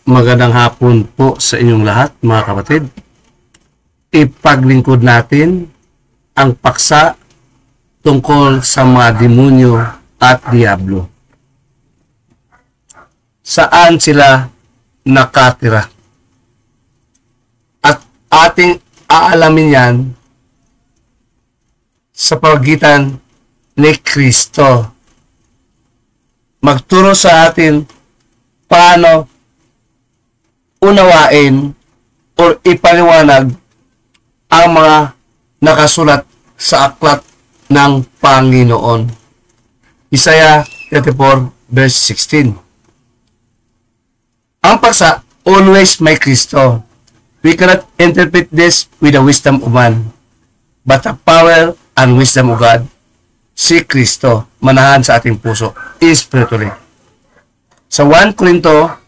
Magandang hapon po sa inyong lahat, mga kapatid. Ipaglingkod natin ang paksa tungkol sa mga demonyo at diablo. Saan sila nakatira? At ating aalamin yan sa pagitan ni Kristo. Magturo sa atin paano unawain o ipaliwanag ang mga nakasulat sa aklat ng Panginoon. Isaiah 34 verse 16. Ang paksa, always may Kristo. We cannot interpret this with the wisdom of man, but the power and wisdom of God. Si Kristo, manahan sa ating puso, spiritually. Sa 1 Corinto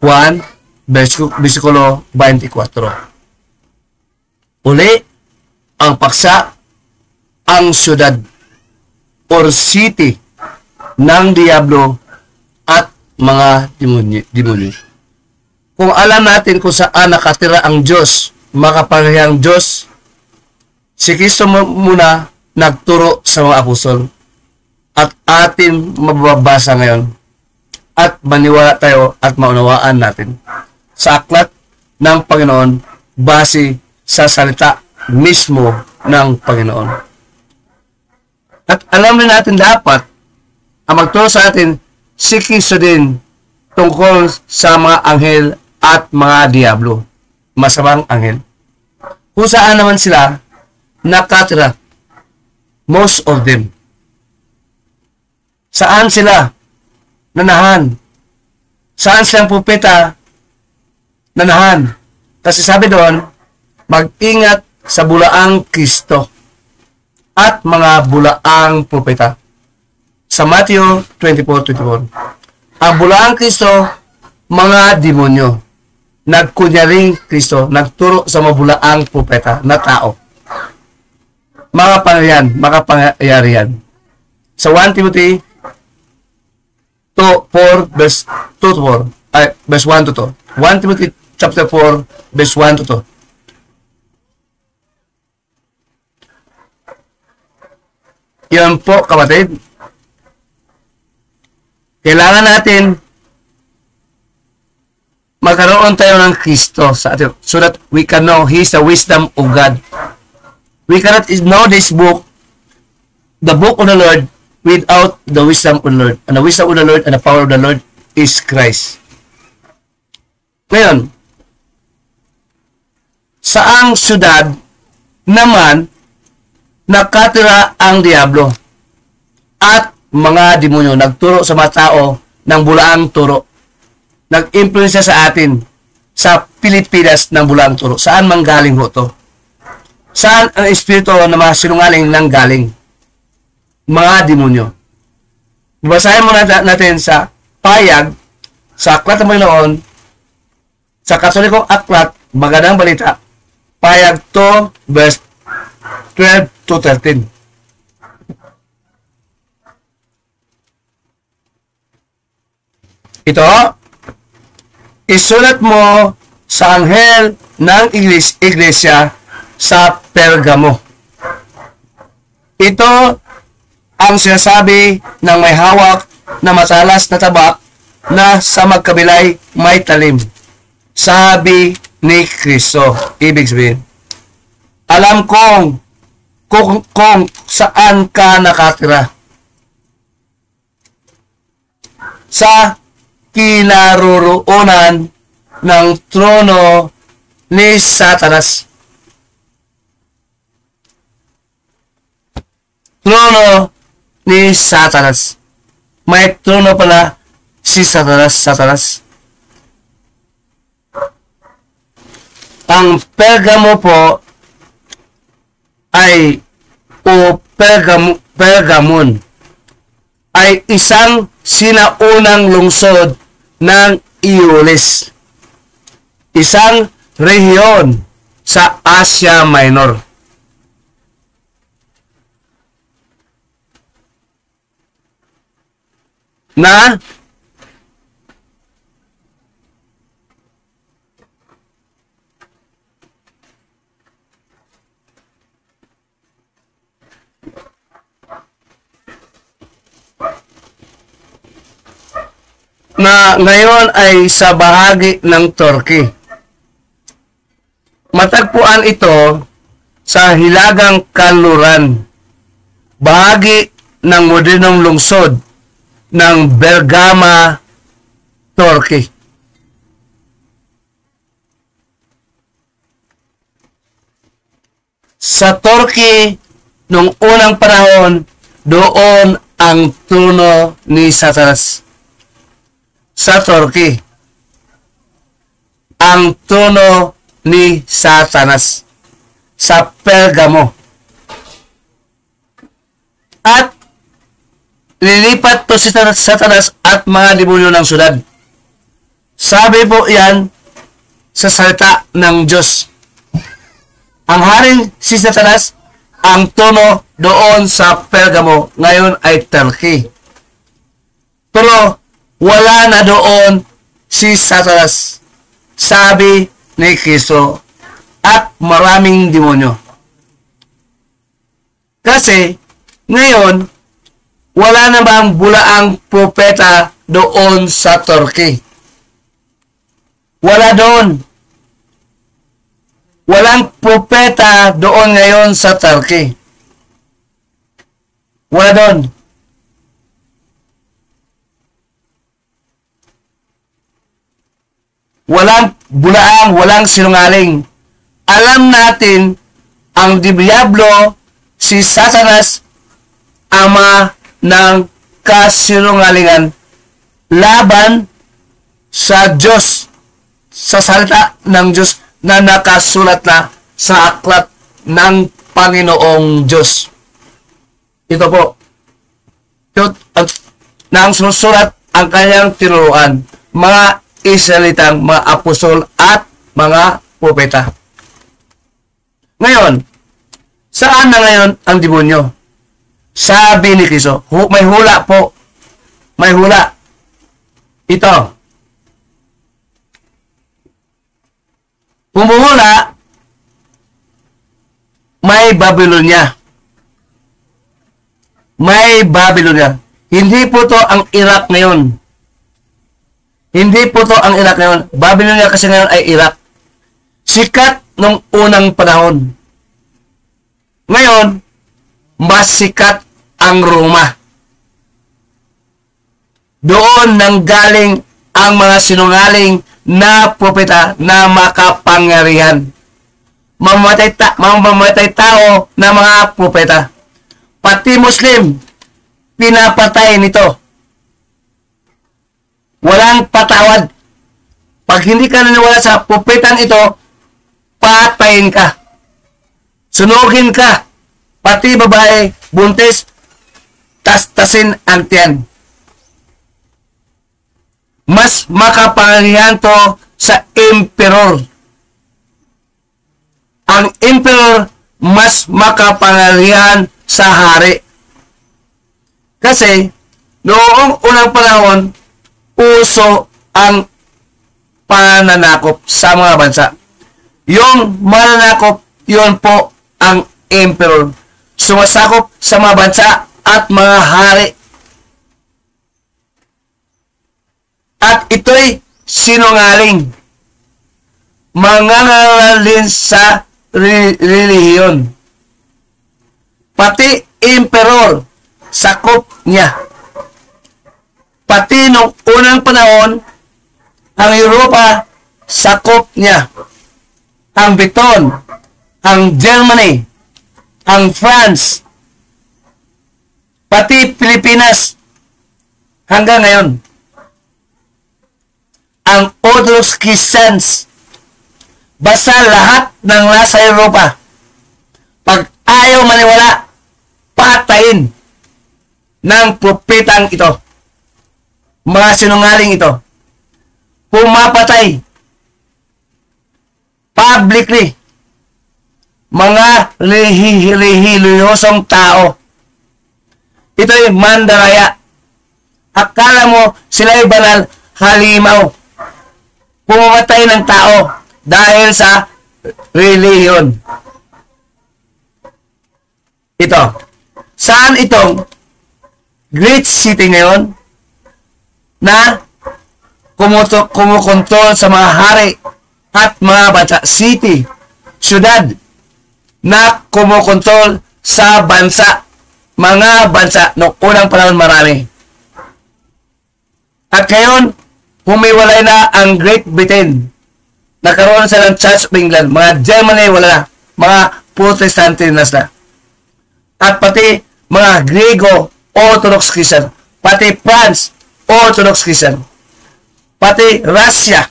1, versikulo 24. Uli, ang paksa, ang syudad or city ng diablo at mga demonyo. Kung alam natin kung saan nakatira ang Diyos, makapangyarihang Diyos, si Kristo muna nagturo sa mga apostol at atin mababasa ngayon at maniwala tayo at maunawaan natin sa aklat ng Panginoon base sa salita mismo ng Panginoon. At alam rin natin dapat ang magturo sa atin si Kristo din tungkol sa mga anghel at mga diablo, masamang anghel. Kung saan naman sila nakatira, most of them. Saan sila nanahan? Saan silang pupeta nanahan? Kasi sabi doon, mag-ingat sa bulaang Kristo at mga bulaang propeta. Sa Matthew 24:24. Ang bulaang Kristo, mga demonyo. Nagkunyaring Kristo, nagturo sa mga bulaang propeta na tao. Makapangyarihan. Sa 1 Timothy 4 verse 2 to 4, verse 1 to 2. 1 Timothy chapter 4 verse 1 to 2. Yan po, kapatid. Kailangan natin magkaroon tayo ng Kristo sa atin so that we can know He is the wisdom of God. We cannot know this book, the book of the Lord, without the wisdom of the Lord. And the wisdom of the Lord and the power of the Lord is Christ. Ngayon, saang syudad naman nakatira ang diablo at mga demonyo, nagturo sa mga tao ng bulaang turo, nag-influensya sa atin sa Pilipinas ng bulaang turo. Saan manggaling ho to? Saan ang espiritu na mga sinungaling nang galing? Mga demonyo. Basahin muna natin sa payag, sa aklat ng Panginoon, sa Katolikong aklat, Magandang Balita, payag 2, verse 12 to 13. Ito, isulat mo sa anghel ng iglesia sa Pergamo. Ito ang sinasabi ng may hawak na matalas na tabak na sa magkabilay may talim. Sabi ni Kristo. Ibig sabihin, alam kung saan ka nakatira. Sa kinaroroonan ng trono ni Satanas. Trono ni Satanas. May trono pala si Satanas. Ang Pergamo po ay Pergamon ay isang sinaunang lungsod ng Iulis, isang rehiyon sa Asia Minor. Na na ngayon ay sa bahagi ng Turkey. Matagpuan ito sa Hilagang Kanluran, bahagi ng modernong lungsod ng Bergama, Turkey. Sa Turkey, nung unang panahon, doon ang trono ni Satanas. Sa Turkey, ang trono ni Satanas sa Pergamo. At lilipat to si Satanas at mga demonyo ng syudad. Sabi po yan sa salita ng Diyos. Ang haring si Satanas, ang trono doon sa Pergamo, ngayon ay Turkey. Pero wala na doon si Satanas, sabi ni Kristo, at maraming demonyo. Kasi ngayon, wala na bang bulaang propeta doon sa Turkey? Wala doon. Walang propeta doon ngayon sa Turkey. Wala doon. Walang bulaang, walang sinungaling. Alam natin, ang diablo, si Satanas, ama ng kasinungalingan, laban sa Diyos, sa salita ng Diyos, na nakasulat na sa aklat ng Panginoong Diyos. Ito po. Nang susulat ang kanyang tinuruan, mga Israelitang, mga apostol at mga propeta. Ngayon, saan na ngayon ang demonyo? Sabi ni Kristo, may hula po. May hula. Ito. Umuhula, may Babylonia. May Babylonia. Hindi po to ang Iraq ngayon. Hindi po to ang Iraq ngayon. Babylonia kasi ngayon ay Iraq. Sikat nung unang panahon. Ngayon, mas sikat ang Roma. Doon nanggaling ang mga sinungaling na propeta na makapangyarihan. Mamamatay tao na mga propeta. Pati Muslim, pinapatay nito. Walang patawad. Pag hindi ka naniwala sa propetang ito, patayin ka. Sunugin ka. Pati babae, buntis, tastasin ang tiyan. Mas makapangyarihan to sa emperor. Ang emperor mas makapangyarihan sa hari. Kasi noong unang panahon, uso ang pananakop sa mga bansa. Yung mananakop, yun po ang emperor. Sumasakop sa mga bansa at mga hari. At ito'y sinungaling. Mangangalalin sa relihiyon. Pati emperor, sakop niya. Pati nung unang panahon, ang Europa, sakop niya. Ang Britain, ang Germany, ang France, pati Pilipinas, hanggang ngayon. Ang Orthodox Christians, basta lahat ng nasa Europa, pag ayaw maniwala, patayin ng propetang ito. Mga sinungaling ito. Pumapatay publicly mga relihiyosong tao. Ito'y mandaraya. Akala mo sila'y banal, halimaw. Pumamatay ng tao dahil sa relihiyon. Ito. Saan itong great city ngayon na kumukontrol sa mga hari at mga bansa, city, syudad, na kumukontrol sa bansa, mga bansa, noong unang panahon marami. At ngayon, humiwalay na ang Great Britain. Nakaroon sila ng Church of England. Mga Germany, wala na. Mga Protestante na sila. At pati mga Griego, Orthodox Christian. Pati France, Orthodox Christian. Pati Russia.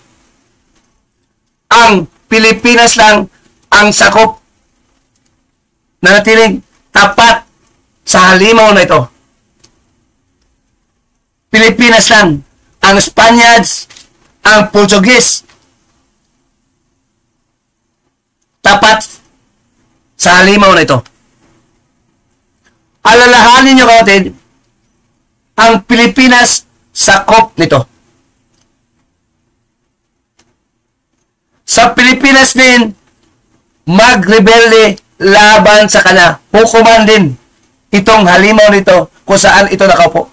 Ang Pilipinas lang ang sakop na natiling tapat sa halimaw na ito. Pilipinas lang. Ang Spaniards, ang Portuguese, tapat sa halimaw na ito. Alalahanin nyo kapatid, ang Pilipinas sakop nito. Sa Pilipinas din, magrebelde laban sa kanya. Hukuman din itong halimaw nito kung saan ito nakaupo.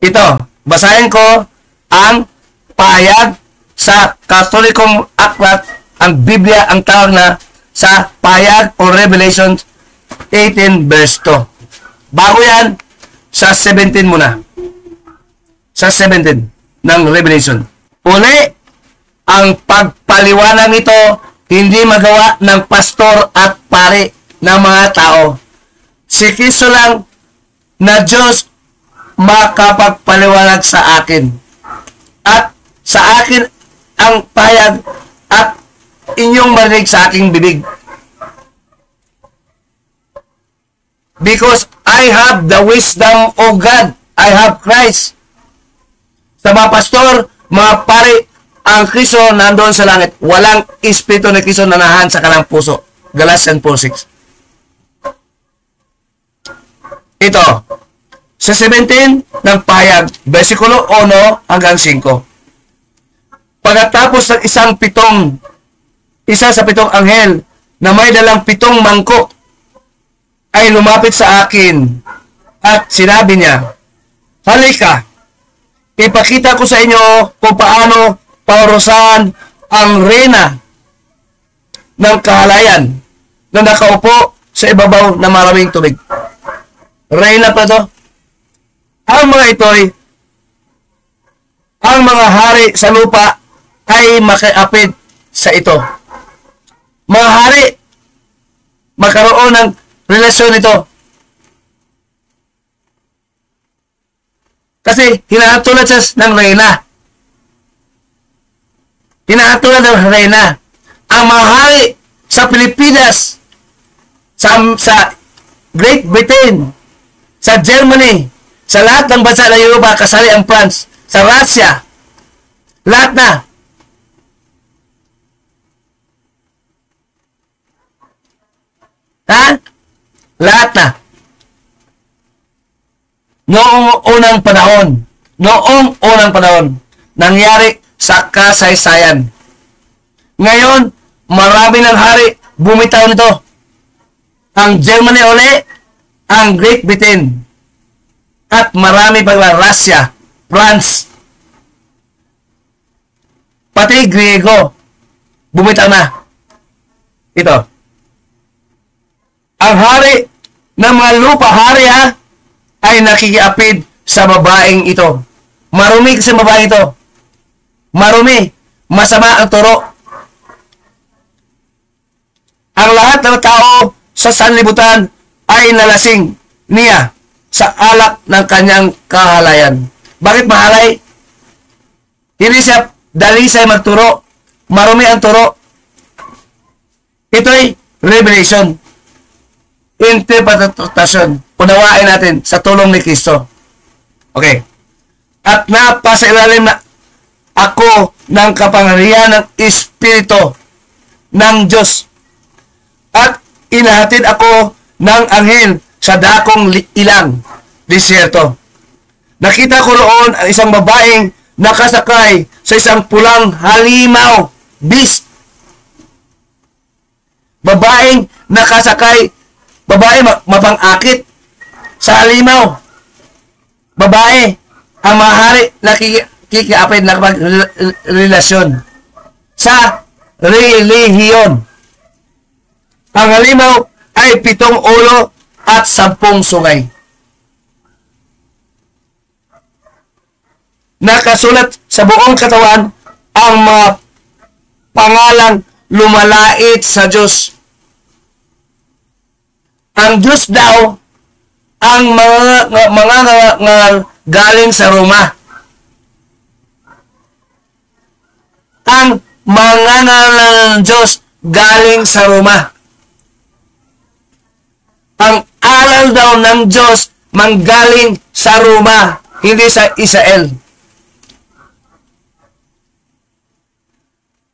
Ito, basahin ko ang pahayag sa Katolikong aklat, ang Biblia, ang tawag na sa pahayag o Revelation 18 verse 2. Bago yan, sa 17 muna. Sa 17 ng Revelation. Uli, ang pagpaliwanag nito hindi magawa ng pastor at pare ng mga tao. Si Kristo lang na Diyos makapagpaliwanag sa akin. At sa akin ang pahayag at inyong marinig sa aking bibig. Because I have the wisdom of God. I have Christ. Sa mga pastor, mga pare, ang Kristo nandoon sa langit. Walang espiritu ni Kristo na nahan sa kanang puso. Galatians 4:6. Ito, sa 17 ng pahayag, versikulo 1 hanggang 5. Pagkatapos ng isa sa pitong anghel na may dalang 7 mangkok ay lumapit sa akin at sinabi niya, halika, ipakita ko sa inyo kung paano paurusan ang reyna ng kahalayan na nakaupo sa ibabaw ng maraming tubig. Reyna pa to. Ang mga ito'y, ang mga hari sa lupa ay makiapid sa ito. Mga hari, magkaroon ng relasyon ito. Kasi hinahatulan siya ng reyna. Hinahatulan ng reyna. Ang mga hari sa Pilipinas, sa Great Britain, sa Germany, sa lahat ng bansa ng Europa, kasali ang France, sa Russia, lahat na. Ha? Lahat na. Noong unang panahon, nangyari sa kasaysayan. Ngayon, marami ng hari bumitaw nito. Ang Germany uli, ang Great Britain, at marami pa Russia, France, pati Griego, bumitaw na. Ito. Ang hari ng mga lupa, hari ay nakikiapid sa babaeng ito. Marumi kasi babaeng ito. Marumi. Masama ang turo. Ang lahat ng tao sa sanlibutan ay nalasing niya sa alak ng kanyang kahalayan. Bakit mahalay? Hindi siya dalisay magturo. Marumi ang turo. Ito'y revelation. Interpretation. Unawain natin sa tulong ni Kristo. Okay. At napasailalim na ako ng kapangyarihan ng Espiritu ng Diyos. At inahatid ako ng anghel sa dakong ilang disyerto. Nakita ko roon ang isang babaeng nakasakay sa isang pulang halimaw, beast. Babaeng nakasakay, babae mapang-akit sa halimaw. Babae, ang mahari kikiapin na relasyon sa relihiyon. Ang halimaw ay 7 ulo at 10 sungay. Nakasulat sa buong katawan ang mga pangalang lumalait sa Diyos. Ang Diyos daw ang mga galing sa Roma. Ang mga ng Diyos galing sa Roma. Ang aral daw ng Diyos manggaling sa Roma, hindi sa Israel.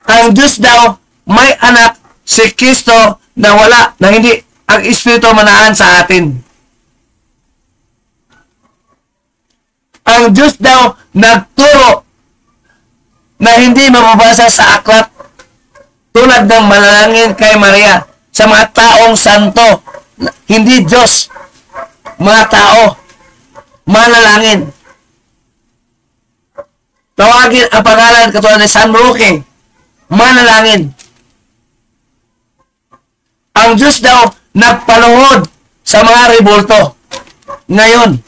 Ang Diyos daw may anak, si Kristo, na wala, na hindi ang Espiritu manahan sa atin. Ang Diyos daw nagturo na hindi mababasa sa aklat tulad ng manalangin kay Maria sa mga taong santo. Hindi Diyos, mga tao, manalangin. Tawagin ang pangalan katulad ni San Roque, manalangin. Ang Diyos daw nagpaluhod sa mga rebolto. Ngayon,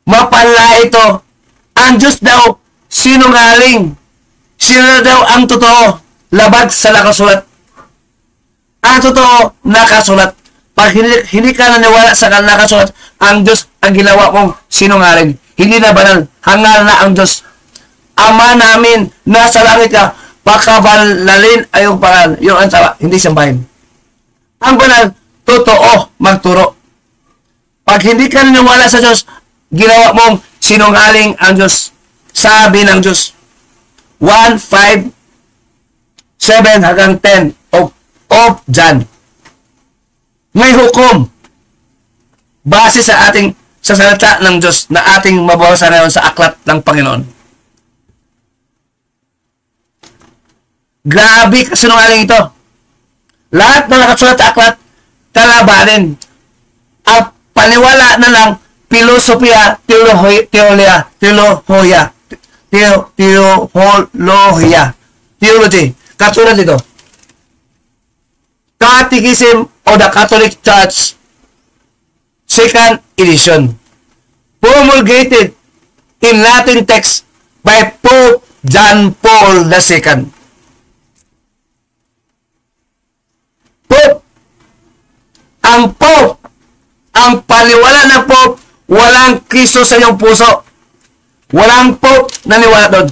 mapala ito. Ang Diyos daw sinungaling. Sino daw ang totoo? Labag sa nakasulat. Ang totoo, nakasulat. Pag hindi ka naniwala sa nakasulat, ang Diyos ang ginawa mong sinungaling. Hindi na banal. Hangal na ang Diyos. Ama namin, nasa langit ka, pakabalalin ay yung pangalan. Yung antala, hindi sambahin. Ang banal, totoo, magturo. Pag hindi ka naniwala sa Diyos, ginawa mong sinungaling ang Diyos. Sabi ng Diyos. 1:5, 7 hanggang 10 of John. May hukom. Base sa ating sa salita ng Diyos na ating mababasa ngayon sa aklat ng Panginoon. Grabe kasinungaling ito. Lahat na nakasulat sa aklat, talabanin. Ang paniwala na lang, filosofiya, teolohiya, theology. Katulad ito. Catechism of the Catholic Church, 2nd edition, promulgated in Latin text by Pope John Paul II. Pope, ang paniwala ng Pope, walang Kristo sa iyong puso. Walang Pope naniwala doon.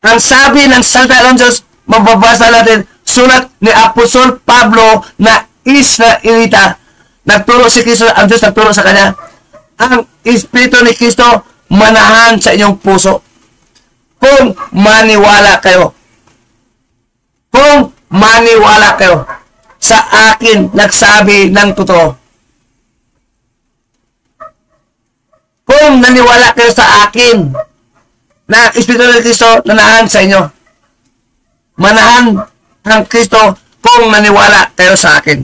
Ang sabi ng salita ng Diyos, mababasa natin, sulat ni Apostol Pablo na Israelita, nagturo si Kristo, ang Diyos nagturo sa kanya, ang Espiritu ni Kristo manahan sa inyong puso. Kung maniwala kayo. Kung maniwala kayo sa akin, nagsabi ng totoo. Kung naniwala kayo sa akin, na Espiritu ni Kristo nanahan sa inyo. Manahan ng Kristo kung naniwala kayo sa akin.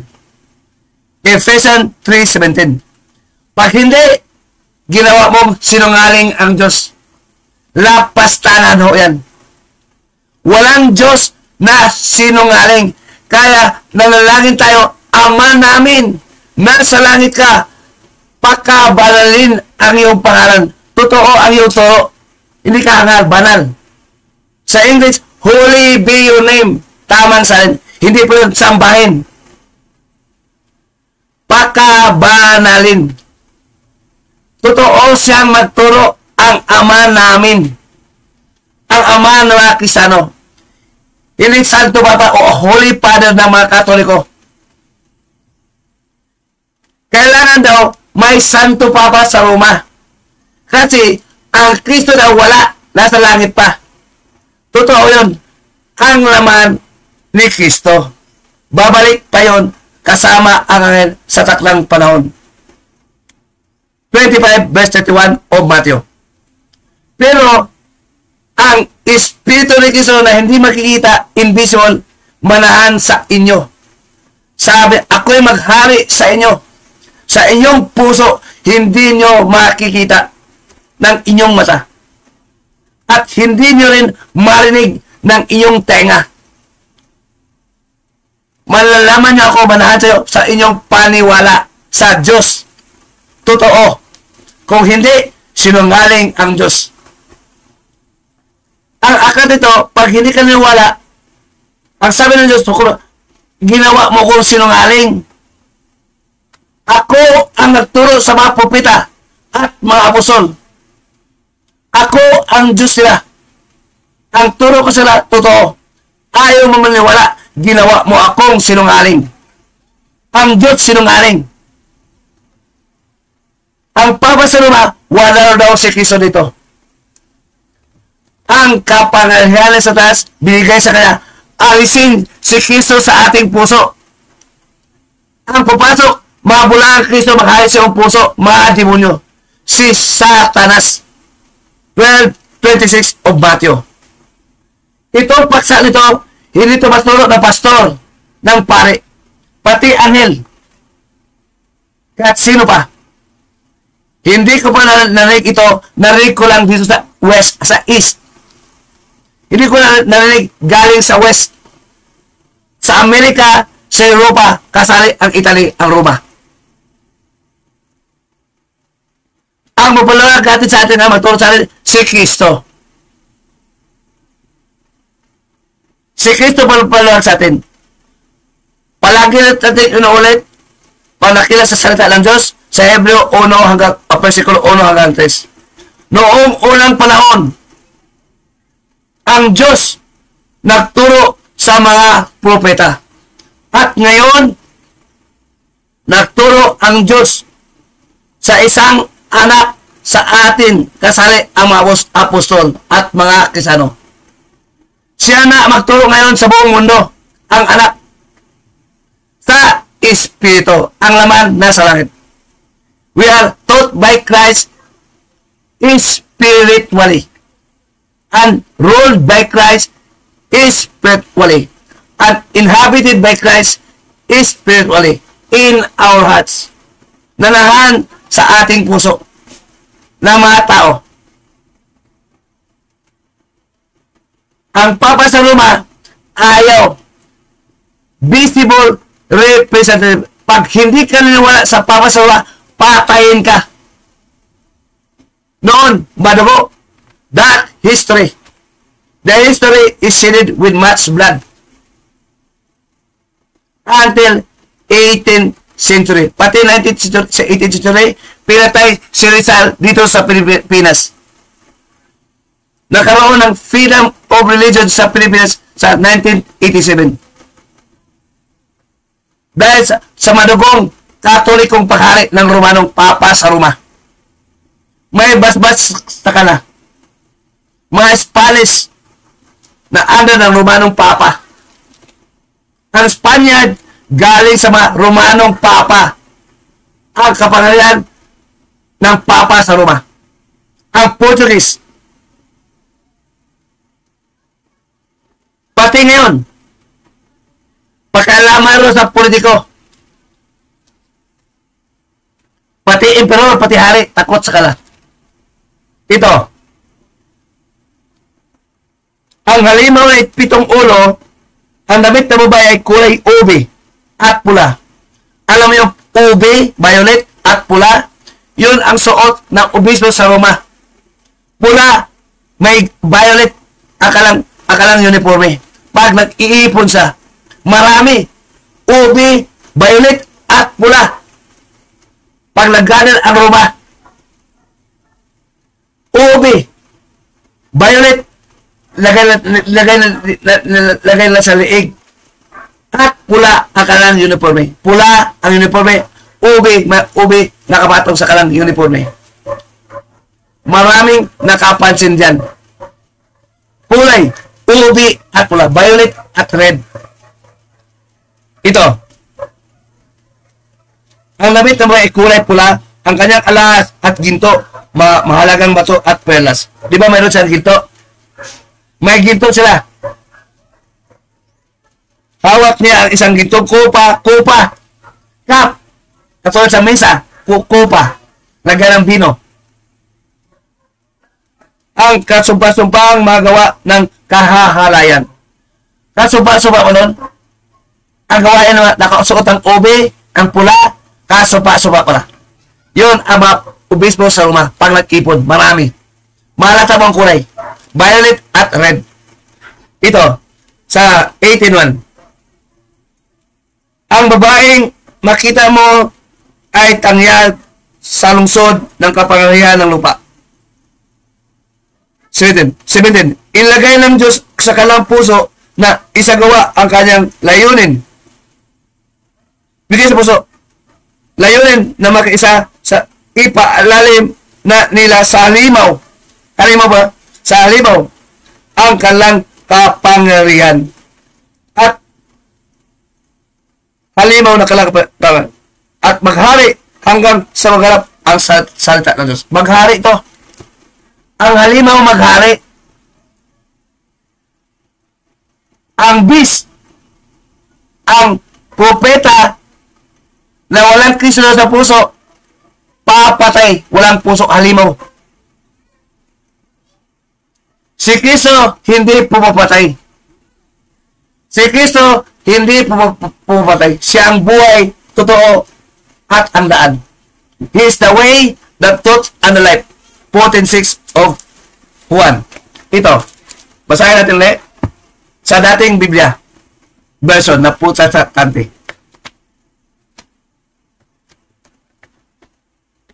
Ephesians 3:17. Pag hindi, ginawa mong sinungaling ang Diyos. Lapastanan ho yan. Walang Diyos na sinungaling. Kaya nanalangin tayo, Ama namin, nasa langit ka, pakabalalin ang iyong pangalan. Totoo ang iyong turo. Hindi ka hangal, banal. Sa English, holy be your name. Tamang salin. Hindi po yun sambahin. Pakabanalin. Totoo siyang magturo ang Ama namin. Ang Ama ng mga Kristiyano. Hindi Santo Papa o Holy Father ng mga Katoliko. Kailangan daw may Santo Papa sa Roma. Kasi ang Kristo daw wala. Nasa langit pa. Totoo yun. Ang laman ni Kristo. Babalik pa yun kasama ang angel sa taklang panahon. 25 verse 31 of Matthew. Pero ang Espiritu ni Kristo na hindi makikita, invisible, manahan sa inyo. Sabi, ako'y maghari sa inyo. Sa inyong puso, hindi nyo makikita ng inyong mata. At hindi nyo rin marinig ng inyong tenga. Malalaman nyo ako, manahan sa'yo, sa inyong paniwala sa Diyos. Totoo. Kung hindi, sinungaling ang Diyos. Ang akad nito, pag hindi ka naniwala, ang sabi ng Diyos, ginawa mo kung sinungaling. Ako ang nagturo sa mga propeta at mga apostol. Ako ang Diyos nila. Ang turo ko sila, totoo. Ayaw mo maniwala, ginawa mo akong sinungaling. Ang Diyos sinungaling. Ang Papa sa Roma, wala daw si Kristo dito. Ang kapangyarihan sa taas, binigay sa kanya. Alisin si Kristo sa ating puso. Ang papasok, mabula ang Kristo, makahayos sa iyong puso, mga demonyo. Si Satanas. 12:26 of Matthew. Itong paksa nito, hindi ito maturo ng pastor, ng pare, pati anghel. Kahit sino pa. Hindi ko pa narinig ito, narinig ko lang dito sa west, sa east. Hindi ko narinig galing sa west. Sa Amerika, sa Europa, kasali ang Italy, ang Roma. Ang mapalalag natin sa atin na maturo sa atin, si Kristo. Si Kristo mapalalag sa atin. Palagi natin inuulit, panakila sa salita ng Diyos, sa Hebreo 1 hanggang, versikulo 1 hanggang 3. Noong unang panahon, ang Diyos nagturo sa mga propeta. At ngayon, nagturo ang Diyos sa isang anak sa atin, kasali ang mga apostol at mga Kristiyano. Siya na magturo ngayon sa buong mundo, ang anak sa Espiritu, ang laman nasa langit. We are taught by Christ spiritually and ruled by Christ spiritually and inhabited by Christ spiritually in our hearts. Nanahan sa ating puso ng mga tao. Ang Papa sa Roma, ayaw. Visible representative. Pag hindi ka naniwala sa Papa sa Roma, patayin ka. Noon, madugo. That history. The history is sealed with much blood. Until 18th century. Pati 19th century, sa 18th century, pinatay si Rizal dito sa Pilipinas. Nakaroon ng freedom of religion sa Pilipinas sa 1987. Dahil sa madugong katolikong paghari ng Romanong Papa sa Roma. May basbas sa kana. Mga Spanish na under ng Romanong Papa. Ang Spaniard galing sa mga Romanong Papa. Ang kapangyarihan ng Papa sa Roma. Ang Portuguese. Pati ngayon, pagkaalaman ro sa politiko, pati emperor, pati hari, takot sa kala. Ito, ang halimaw ay 7 ulo, ang damit na babae ay kulay ube at pula. Alam mo yung ube, violet at pula, yun ang suot ng obispo sa Roma. Pula, may violet, akalang uniforme. Pag nag-iipon siya, marami, ube, violet at pula. Pag nagganil ang Roma, ube, violet, lagay na sa liig. At pula ang kalang uniforme. Pula ang uniforme, ube, nakapatong sa kalang uniforme. Maraming nakapansin dyan. Kulay, ube at pula, violet at red. Ito. Ang damit ng mga kulay pula, ang kanyang alas at ginto, mahalagang bato at perlas. Di ba mayroon siyang ginto? May ginto sila. Hawak niya ang isang ginto, kupa, cup. Katulad sa mesa, kupa, lagyan ng bino. Ang kasumpa-sumpang magawa ng kahahalayan. Kasumpa-sumpa ko nun, ang gawain na nakasuot ang ube, ang pula, kasumpa-sumpa pala. Yun ang mga obispo sa Roma, pag nag-ipon, marami. Malatabang kulay, violet at red. Ito, sa 18:1. Ang babaeng makita mo ay tangyag sa lungsod ng kapangyarihan ng lupa. 17. Ilagay ng Diyos sa kanilang puso na isagawa ang kanyang layunin. Bigay sa puso. Layunin na makiisa sa ipalalim na nila sa halimaw. Halimaw ba? Sa halimaw. Ang kanilang kapangyarihan. At halimaw na kanilang kapangyarihan. At maghari hanggang sa maganap ang salita ng Diyos. Maghari ito. Ang halimaw maghari. Ang bis, ang propeta na walang Kristo sa puso, papatay, walang puso, halimaw. Si Kristo hindi pumapatay. Si Kristo hindi pumapatay. Siya ang buhay, totoo, at ang daan. He is the way, the truth, and the life. 14:6 Ito. Basahin natin ulit. Sa dating Biblia version na puta sa kante.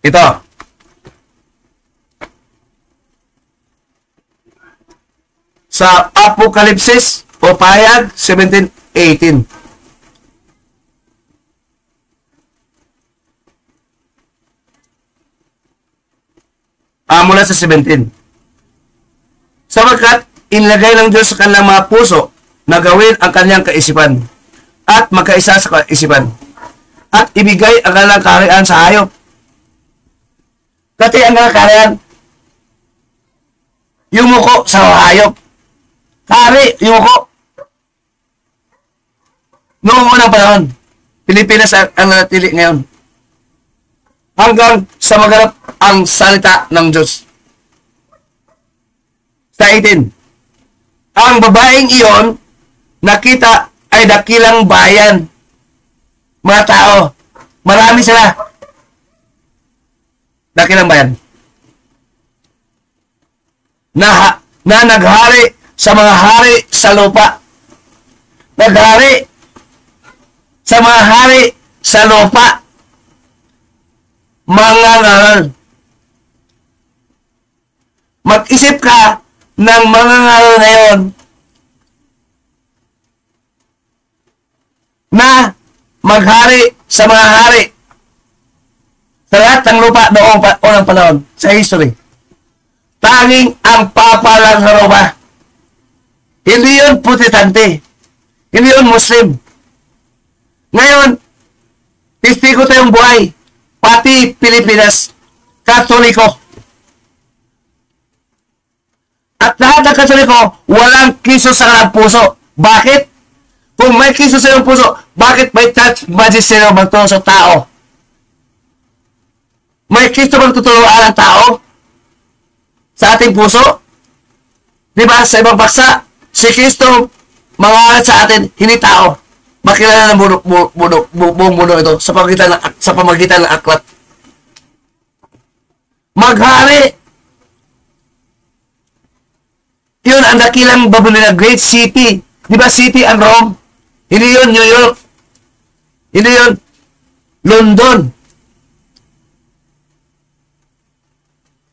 Ito. Sa Apokalipsis o Pahayag 17:18. Mula sa 17. Sapagkat inilagay ng Diyos sa kanilang mga puso na gawin ang kanyang kaisipan at magkaisa sa kaisipan at ibigay ang kanilang kaharian sa hayop. Kasi ang kanilang kaharian, yumuko sa hayop. Hari, yumuko. Noong unang panahon, Pilipinas ang natili ngayon. Hanggang sa maganap ang salita ng Diyos. Sa 18. Ang babaeng iyon, nakita ay dakilang bayan. Mga tao. Marami sila. Dakilang bayan. Na naghari sa mga hari sa lupa. Naghari sa mga hari sa lupa. Mga ngaral. Mag-isip ka ng mga ngaral ngayon na maghari sa mga hari sa lahat ng lupa noong unang panahon sa history. Tanging ang papa lang sa Roma. Hindi yun protestante. Hindi yun Muslim. Ngayon, testigo tayong buhay. Pati Pilipinas, Katoliko. At lahat ng Katoliko, walang Kristo sa kanilang puso. Bakit? Kung may Kristo sa kanilang puso, bakit may church magisterium magtulong sa tao? May Kristo bang tutulungan ang tao? Sa ating puso? Diba? Sa ibang baksa, si Kristo mangaral sa atin, hindi tao. Makilala ng buong mundo ito sa pamagitan ng aklat. Maghari. Yun ang dakilang Babylonia, great city. Di ba city ang Rome? Hindi yun New York. Hindi yun London.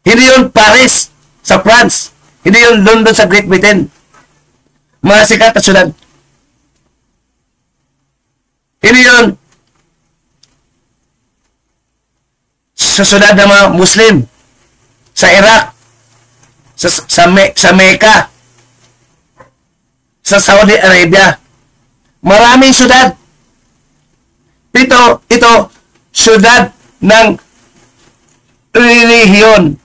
Hindi yun Paris sa France. Hindi yun London sa Great Britain. Mga sikat na syudad. Hindi yun sa syudad ng mga Muslim, sa Iraq, sa Mecca, sa Saudi Arabia. Maraming syudad. Ito, syudad ng relihiyon.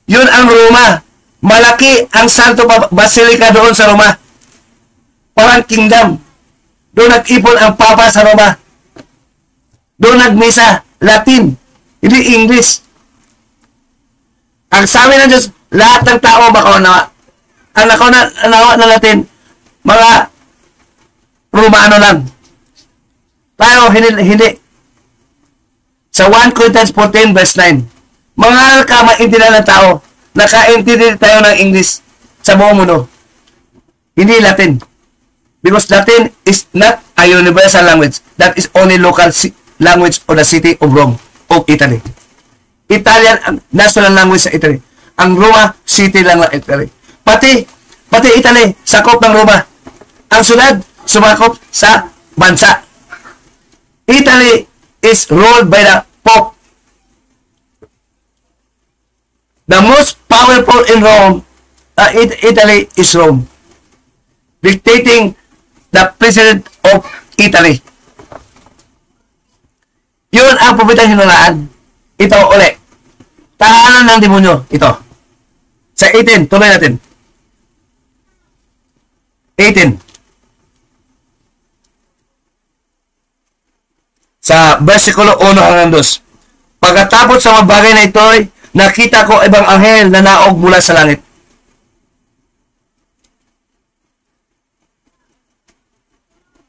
Yun ang Roma. Malaki ang Santo Basilica doon sa Roma. Parang kingdom. Doon nag-ipon ang Papa sa Roma. Doon nagmisa. Latin, hindi English. Ang sabi ng Diyos, lahat ng tao makaunawa. Ang nakaunawa na Latin, mga Romano lang. Tayo, hindi. Sa 1 Corinthians 14 verse 9, mga kamaintindihan ng tao, nakaintindi tayo ng English sa buong mundo. Hindi Latin. Because Latin is not a universal language. That is only local language of the city of Rome, of Italy. Italian ang national language sa Italy. Ang Roma, city lang ng Italy. Pati Italy, sakop ng Roma. Ang syudad, sumakop sa bansa. Italy is ruled by the Pope. The most powerful in Rome, Italy is Rome. Dictating the president of Italy. Yun ang pumitang hinulaan. Ito uli. Tahanan ng demonyo. Ito. Sa 18, tuloy natin. 18. Sa versikulo 1 hanggang 2. Pagkatapos sa mga bagay na ito, nakita ko ibang anghel na naog mula sa langit.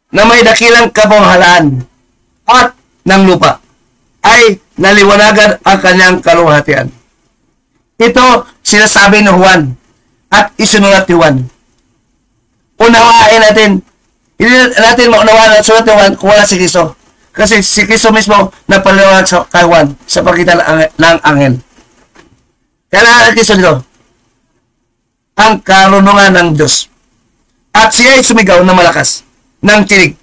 Na may dakilang kabanghalaan at ng lupa ay naliwanagan ang kanyang kaluwalhatian. Ito sinasabi ni Juan at isinulat ni Juan. Unawain natin, hindi natin maunawaan at sulat ni Juan kung wala si Kristo. Kasi si Kristo mismo napaliwanag sa kay Juan sa pagitan ng anghel. Kaya Kristo dito, ang karunungan ng Diyos. At siya ay sumigaw na malakas ng tinig.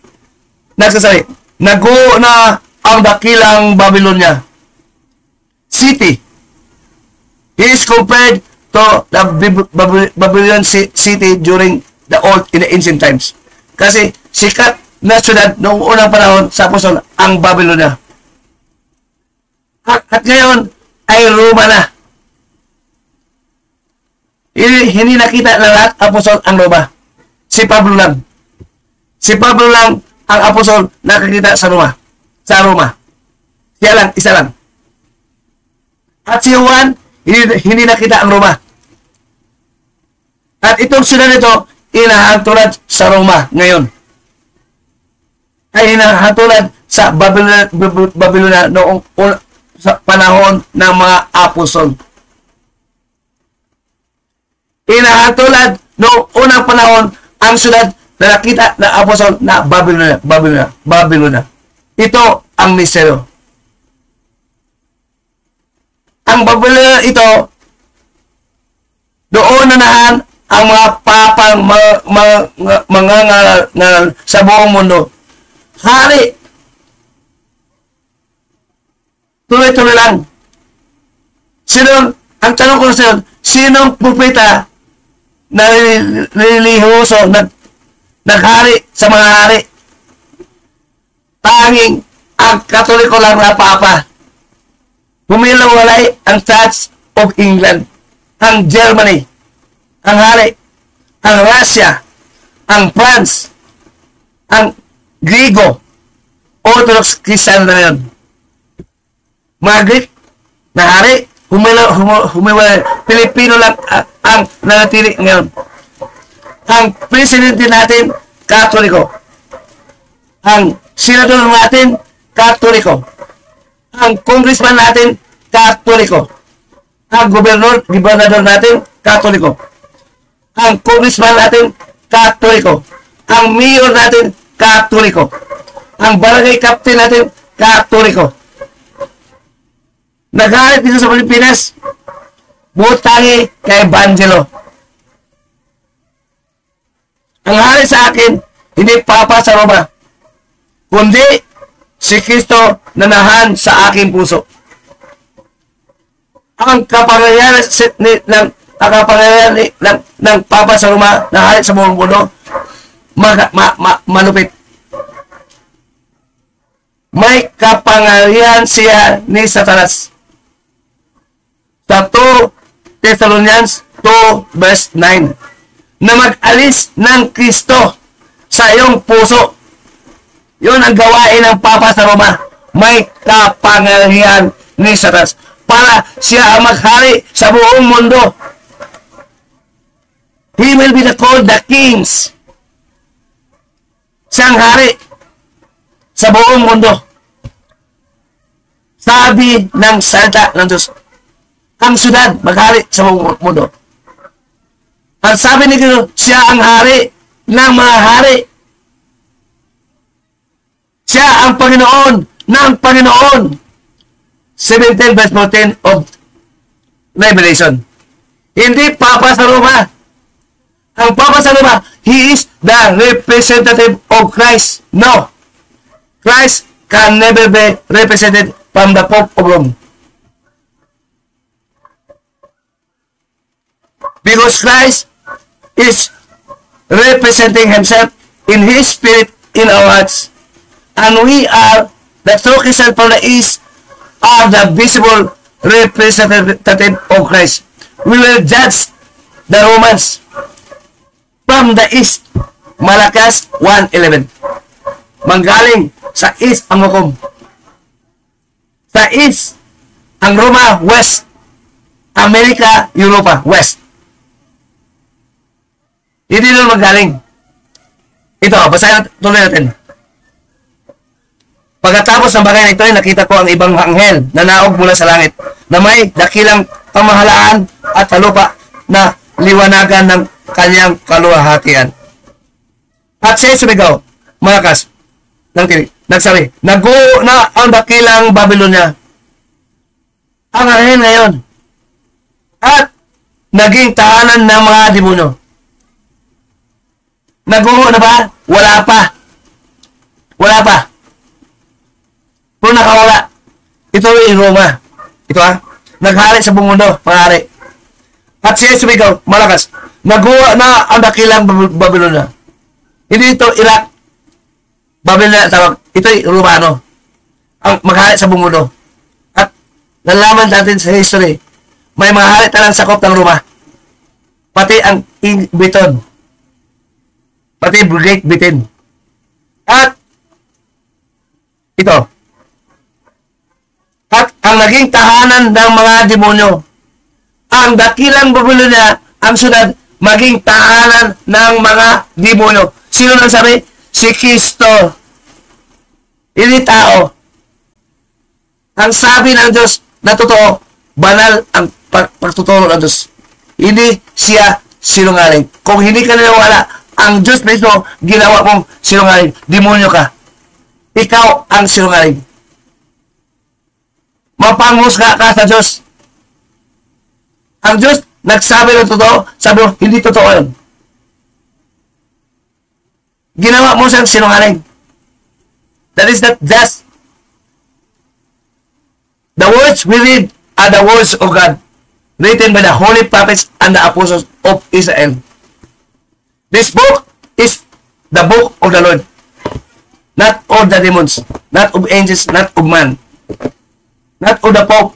Nagsasabi, naguho na ang dakilang Babylonia city. He is compared to the Babylonian city during in the ancient times. Kasi sikat na syudad noong unang panahon sa apostol ang Babylonia. At ngayon ay Roma na. Hindi nakita na lahat apostol ang Roma. Si Pablo lang. Si Pablo lang ang apostol nakakita sa Roma. Sa Roma. Siya lang, isa lang. At si Juan, hindi nakita ang Roma. At itong syudad nito, inahantulad sa Roma ngayon. Ay inahantulad sa Babylonia noong sa panahon ng mga apostol. Inahantulad noong unang panahon ang syudad na nakita na apostol na Babylonia. Ito ang misteryo. Ang Babylonia ito, doon nanahan ang mga papang mga sa buong mundo. Hari. Tuloy-tuloy lang. Ang tanong ko sa sinong propeta na nililihuso, naghari sa mga hari? Tanging ang Katoliko lang na papa. Humilawalay ang Church of England, ang Germany, ang hari, ang Russia, ang France, ang Griego, Orthodox Christian na yun. Mga Greek na hari, humiwalay. Pilipino lang ang nanatili ngayon. Ang presidente natin, Katoliko. Ang senador natin, Katoliko. Ang congressman natin, Katoliko. Ang gobernador natin, Katoliko. Ang congressman natin, Katoliko. Ang mayor natin, Katoliko. Ang barangay captain natin, Katoliko. Naghahanap dito sa Pilipinas, butangi kay Evangelo. Ang hari sa akin, hindi papa sa Roma, kundi si Kristo na nahan sa aking puso. Ang kapangyarihan ng papa sa Roma na hari sa buong mundo, malupit. May kapangyarihan siya ni Satanas. Sa 2 Thessalonians 2 verse 9, na mag-alis ng Kristo sa iyong puso. Yun ang gawain ng Papa sa Roma. may kapangyarihan ni Satanas para siya ang maghari sa buong mundo. He will be called the kings. Siyang hari sa buong mundo. Sabi ng salita ng Diyos, ang syudad maghari sa buong mundo. Ang sabi ni Kristo, siya ang hari ng mga hari. Siya ang Panginoon ng Panginoon. 17 verse 14 of Revelation. Hindi Papa sa Roma. Ang Papa sa Roma, he is the representative of Christ. No. Christ can never be represented from the Pope of Rome. Because Christ is representing himself in his spirit in our hearts. And we are the true Christians from the East are the visible representative of Christ. We will judge the Romans from the East. Malakas 1:11. Manggaling sa East ang hukom. Sa East ang Roma, West. Amerika, Europa, West. Hindi doon manggaling. Ito, basahin tuloy natin. Pagkatapos ng bagay na ito, nakita ko ang ibang anghel na naog mula sa langit na may dakilang pamahalaan at talupa na liwanagan ng kanyang kaluwalhatian. At siya sumigaw, malakas, ng tinig, nagsabi, naguho na ang dakilang Babylonia. Ang anghel ngayon. At naging tahanan ng mga demonyo. Naguho na ba? Wala pa. Wala pa. Kung nakawala, ito ay Roma. Ito naghari sa buong mundo, panghari. At siya sumigaw, malakas, naguha na ang dakilang Babylonia. Hindi ito Iraq. Babylonia tawag. Ito ay Romano. Ang maghari sa buong mundo. At nalaman natin sa history, may mga hari talang sakop ng Roma. Pati ang Biton. Pati Great Britain. At ito. At ang naging tahanan ng mga demonyo. Ang dakilang Babylonia, ang syudad, maging tahanan ng mga demonyo. Sino nang sabi? Si Kristo. Hindi tao. Ang sabi ng Diyos na totoo, banal ang pagtuturo ng Diyos. Hindi siya sinungaling. Kung hindi ka naniniwala, ang Diyos mismo ginawa mong sinungaling. Demonyo ka. Ikaw ang sinungaling. Mapanghusga ka sa Diyos. Ang Diyos nagsabi ng totoo, sabi mo, hindi totoo yun. Ginawa mo siyang sinungaling. That is not just. The words we read are the words of God, written by the holy prophets and the apostles of Israel. This book is the book of the Lord. Not of the demons, not of angels, not of man, not of the Pope.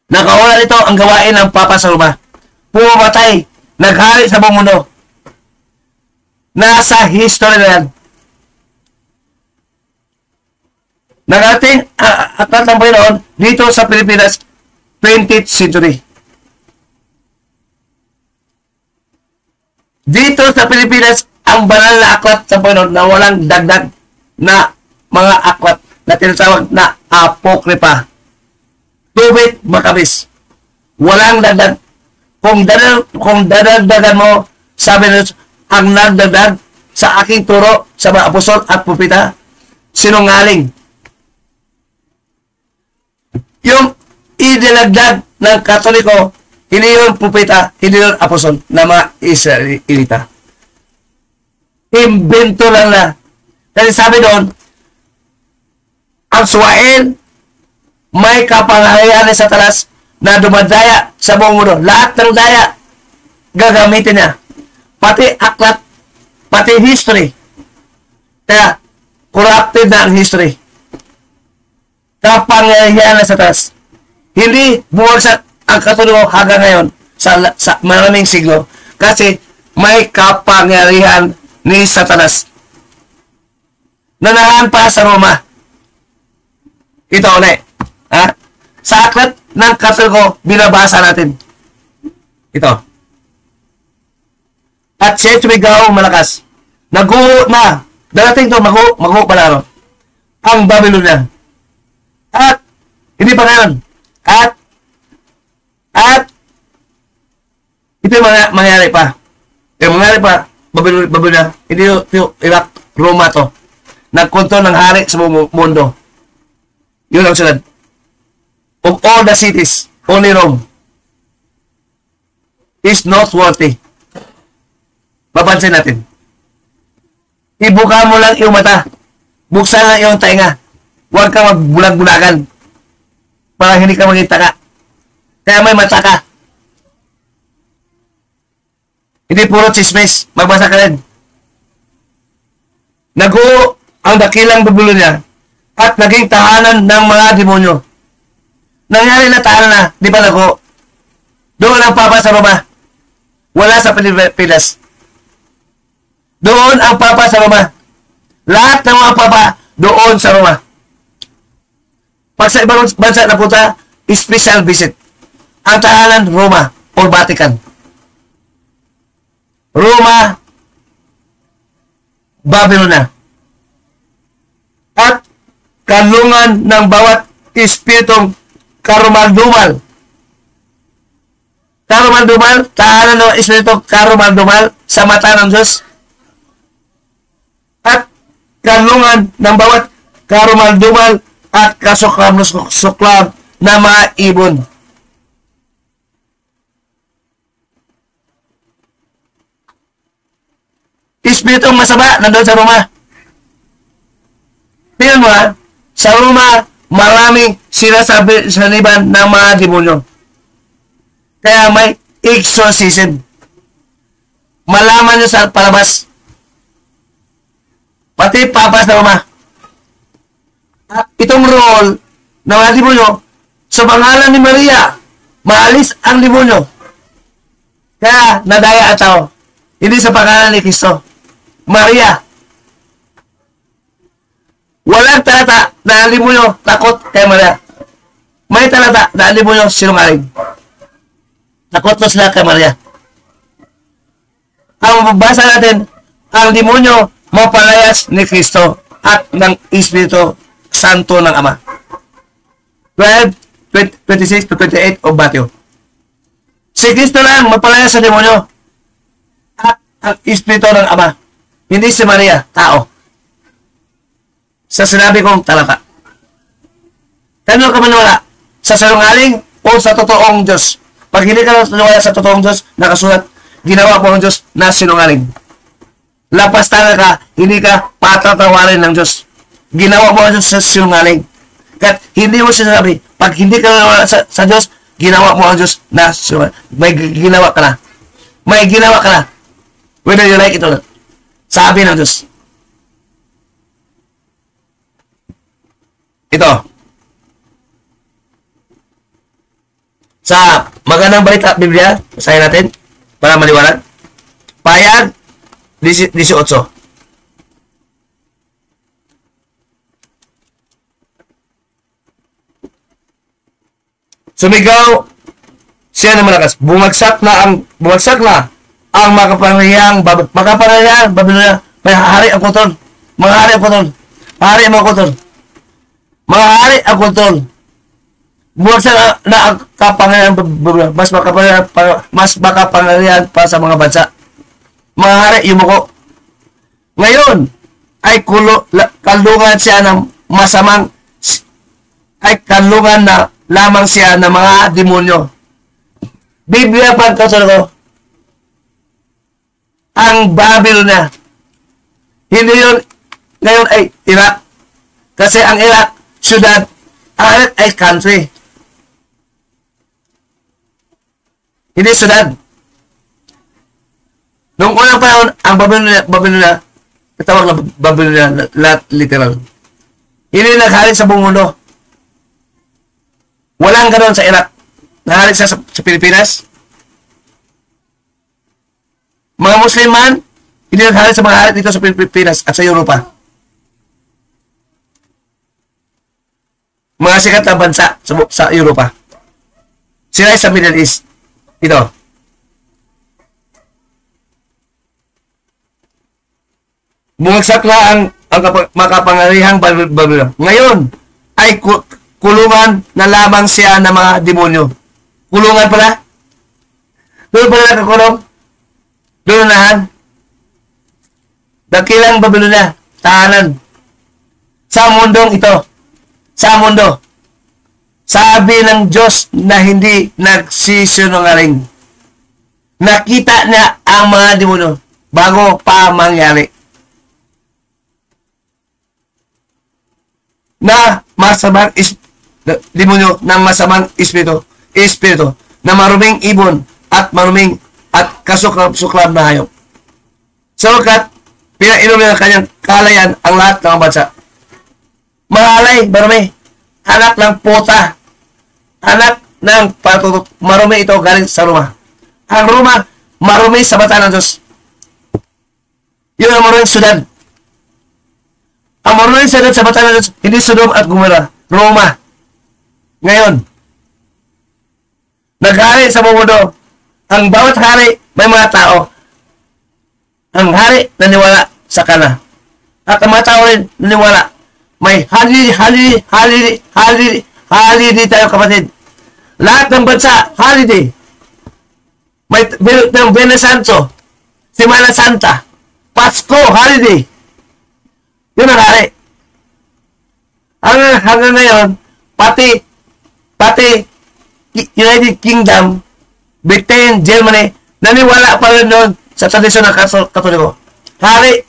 Nakawala nito ang gawain ng Papa sa Roma. Pumamatay, naghari sa buong mundo. Nasa history na yan. Nagating at ng Panginoon dito sa Pilipinas, 20th century. Dito sa Pilipinas, ang banal na aklat sa Panginoon na walang dagdag na mga aklat na tinatawag na apokripa. Tubit makabis. Walang dagdag. Kung dadagdagan mo, sabi na ang nagdagdag sa aking turo sa mga apostol at propeta, sinungaling. Yung idinagdag ng Katoliko, hindi yung propeta, hindi yung apostol na mga Israelita. Imbento lang na. Kasi sabi doon, ang Suwael, may kapangyarihan sa talas na dumadaya sa buong mundo. Lahat ng daya, gagamitin niya. Pati aklat, pati history. Kaya, corrupted na ang history. Kapangyarihan sa talas. Hindi bumagsak ang Katoliko hanggang ngayon sa maraming siglo kasi may kapangyarihan ni Satanas. Nanahan pa sa Roma. Ito ulit. Ha? Sa aklat ng Katoliko, binabasa natin. Ito. At siya tumigaw malakas. Naguho na. Darating to, maguho pala ro. Ang Babylonia. At, hindi pa ngayon. At, ito yung mangyari pa. Yung mangyari pa, Babylonia, hindi yung Iraq, Roma to. Nagkontrol ng hari sa mundo. Yun ang sunod. Of all the cities, only Rome is not worthy. Papansin natin. Ibuka mo lang iyong mata. Buksan lang iyong tainga. Huwag kang magbulag-bulagan para hindi ka maging taka. Kaya may mata ka. Hindi puro chismis. Magbasa ka rin. Naguho ang dakilang Babylonia at naging tahanan ng mga demonyo. Nangyari na tahanan na, di ba naguho? Doon ang papa sa Roma. Wala sa Pilipinas. Doon ang papa sa Roma. Lahat ng mga papa doon sa Roma. Pag sa ibang bansa napunta, special visit. Ang tahanan, Roma or Vatican. Roma, Babylonia. At kanlungan ng bawat espiritong karumal-dumal. Karumal-dumal, tahanan ng espiritong karumal-dumal sa mata ng Diyos. At kanlungan ng bawat karumal-dumal at kasuklam na mga ibon. Espiritong masama nandun sa Roma. Tingnan mo ha, sa Roma, maraming sinasaniban ng mga demonyo. Kaya may exorcism. Malaman nyo sa palabas. Pati papa sa Roma. At itong role ng mga demonyo, sa pangalan ni Maria, maalis ang demonyo. Kaya nadaya at tao. Hindi sa pangalan ni Kristo. Maria. Walang talata na ang demonyo takot kay Maria. May talata na ang demonyo sinungaling. Takot na sila kay Maria. Ang mabasa natin, ang demonyo mapalayas ni Kristo at ng Espiritu Santo ng Ama. 12:26-28 of Matthew. Si Kristo lang mapalayas sa demonyo at ang Espiritu ng Ama. Hindi si Maria, tao. Sa sinabi kong talata. Kano ka maniwala? Sa sinungaling o sa totoong Diyos? Pag hindi ka maniwala sa totoong Diyos, nakasulat, ginawa mo ang Diyos na sinungaling. Lapastangan ka, hindi ka patatawarin ng Diyos. Ginawa mo ang Diyos sa sinungaling. Kat hindi mo sinasabi, pag hindi ka maniwala sa Diyos, ginawa mo ang Diyos na sinungaling. May ginawa ka na. May ginawa ka na. Whether you like it or not. Sabi ng Diyos. Ito. Sa magandang balita Biblia, basahin natin para maliwanag. Payag 18. Sumigaw siya ng malakas. Bumagsak na ang makapangyarihang Babylonia. May hari ang kontrol. Mga hari ang kontrol. Hari ang mga kontrol. Mga hari ang kontrol. Bumagsak na ang kapangyarihan Babylonia. Mas makapangyarihan pa sa mga bansa. Mga hari, yumuko. Ngayon, ay kalungan siya ng masamang, ay kalungan na lamang siya ng mga demonyo. Biblia pa ko, ang Babylonia. Hindi yun, ngayon ay Iraq. Kasi ang Iraq, syudad, ang Iraq ay country. Hindi syudad. Noong unang panahon, ang Babylonia, katawag na Babylonia, literal. Hindi naghalik sa buong mundo. Walang ganoon sa Iraq. Nahalik sa Pilipinas. Mga Muslim man, hindi naghalik sa mga halik dito sa Pilipinas at sa Europa. Mga sikat na bansa sa Europa. Sila ay sa Middle East. Ito. Bumagsak na ang makapangyarihang Babylon. Ngayon ay kulungan na lamang siya ng mga demonyo. Kulungan pala? Doon pala nakakulong? Doon nahan? Dakilang Babylonia, tahanan. Sa mundong ito. Sa mundo. Sabi ng Diyos na hindi nagsisinungaling. Nakita niya ang mga demonyo bago pa mangyari. Na masamang demonyo ng masamang espiritu na maruming ibon at maruming at kasuklab na hayop. Sabagat pinainom niya ng kanyang kalayan ang lahat ng bansa. Mahalay, marumi, anak ng puta, anak ng patutot, marumi ito galing sa Roma. Ang Roma, marumi sa mata ng Diyos. Yun ang maruming syudad. Ang maruming syudad sa mata ng Diyos, hindi Sodom at Gomorrah, Roma. Ngayon, naghari sa mundo, ang bawat hari may mga tao. Ang hari naniwala sa kana. At ang mga tao rin naniwala. May holiday tayo kapatid. Lahat ng bansa, holiday. May Bene Santo, Semana Santa, Pasko, holiday. Yun ang hari. Hanggang ngayon, pati United Kingdom, Britain, Germany, naniwala pa rin doon sa tradisyon ng Katoliko. Hari.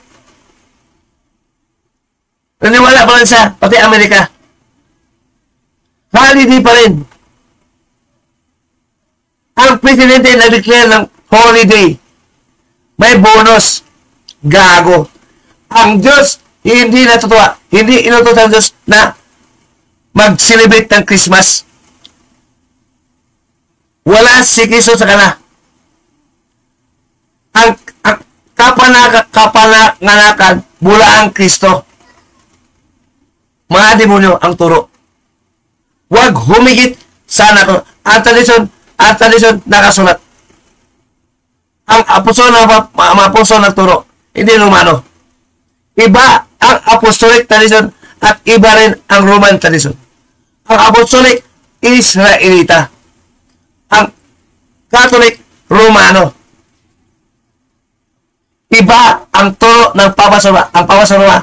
Naniwala pa rin sa pati Amerika. Holiday pa rin. Ang presidente nag-declare ng holiday. May bonus. Gago. Ang Diyos, hindi natutuwa. Hindi inutusan ng Diyos na mag-celebrate ng Christmas. Wala si Kristo sa kana. Ang kapananganakan mula ang Kristo. Mga demonyo ang turo. Huwag humigit sa nato. Ang tradisyon nakasulat. Ang apostol ng turo. Hindi Romano. Iba ang apostolic tradition at iba rin ang Roman tradition. Ang apostolic Israelita. Ang Catholic Romano. Iba ang turo ng Papa sa Roma. Ang Papa sa Roma,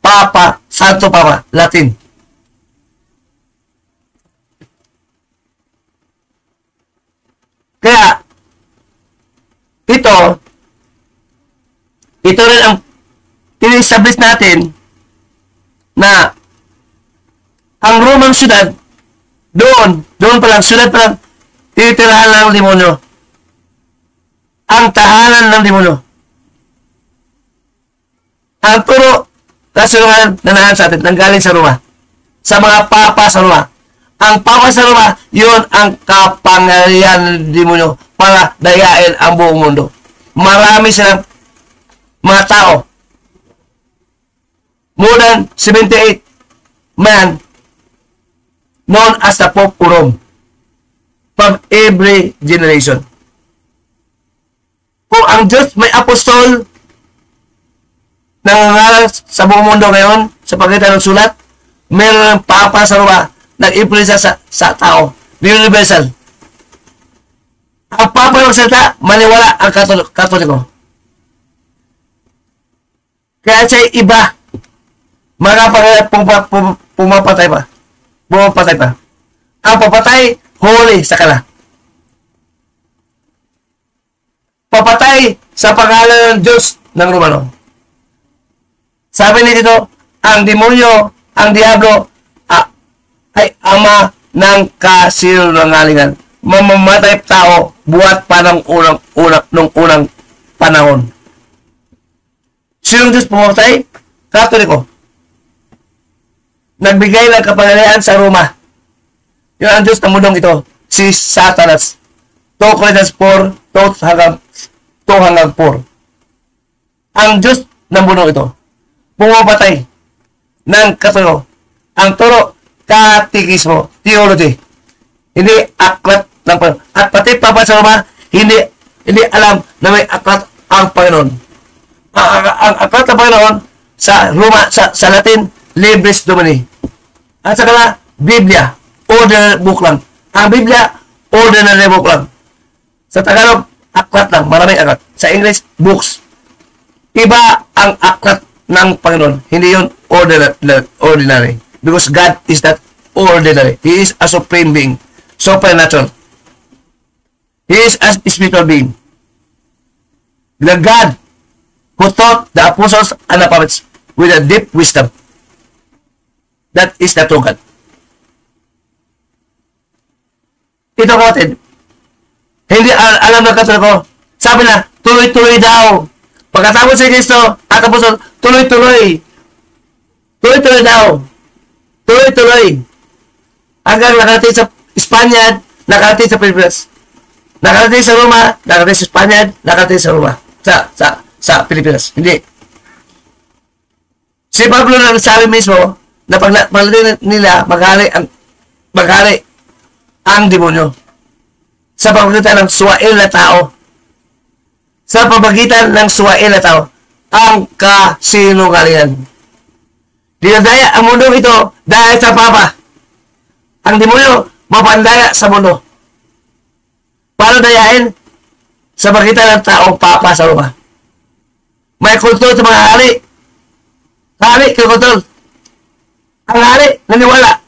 Papa, Santo Papa, Latin. Kaya, ito rin ang in-establish natin na ang Roman syudad, doon pa lang, syudad pa lang, titirahan ng demonyo. Ang tahanan ng demonyo. Ang turo kasulungan na nahan sa atin, nanggaling sa Roma. Sa mga papa sa Roma. Ang papa sa Roma, yun ang kapangyarihan ng demonyo para dayain ang buong mundo. Marami silang mga tao. More than 78 man known as the Pope of Rome from every generation. Kung ang Diyos may apostol nangangaral sa buong mundo ngayon sa pagitan ng sulat, mayroon ng papa sa Roma nag-influensya sa tao. Universal. Ang papa ng salita, maniwala ang Katoliko. Kaya siya iba. Mga pumapatay pa. Bumapatay pa. Ang papatay, holy sa kala. Papatay sa pangalan ng Diyos ng Romano. Sabi ni dito, ang demonyo, ang diablo, ay ama ng kasinungalingan. Mamamatay tao buhat pa ng unang panahon. Sinong Diyos pumatay? Katoliko. Nagbigay ng kapangyarihan sa Roma. Yun ang Diyos ng mundong ito. Si Satanas. 2 Corinthians 4, 2 hanggang 4. Ang Diyos ng mundong ito pumapatay ng Katoliko. Ang turo katikismo, theology. Hindi aklat ng Panginoon. At pati Papa sa Roma, hindi alam na may aklat ang Panginoon. Ang aklat ng Panginoon sa Roma, sa Latin, Libris Domini. At sa kanila, Biblia, ordinary book lang. Ang Biblia, ordinary book lang. Sa Tagalog, aklat lang, maraming aklat. Sa English, books. Iba ang aklat ng Panginoon. Hindi yun ordinary. Because God is not ordinary. He is a supreme being. Supernatural. He is a spiritual being. The God who taught the apostles and the prophets with a deep wisdom. That is the true God. Ito kapatid, hindi alam ng katulad ko. Sabi na, tuloy-tuloy daw. Pagkatapos si Kristo at apostol, tuloy-tuloy. Tuloy-tuloy daw. Tuloy-tuloy. Hanggang nakarating sa Espanya, nakarating sa Pilipinas. Nakarating sa Roma, nakarating sa Espanya, nakarating sa Roma. Sa Pilipinas. Hindi. Si Pablo na nagsabi mismo na paglating nila maghari ang demonyo sa pamagitan ng suwail na tao. Sa pamagitan ng suwail na tao, ang kasinungalingan. Dinadaya ang mundo ito dahil sa Papa. Ang demonyo mapandaya sa mundo. Paano dayain? Sa pamagitan ng taong Papa sa Roma. May kulto sa mga hari. Hari, kinukontrol. Ang hari, naniwala.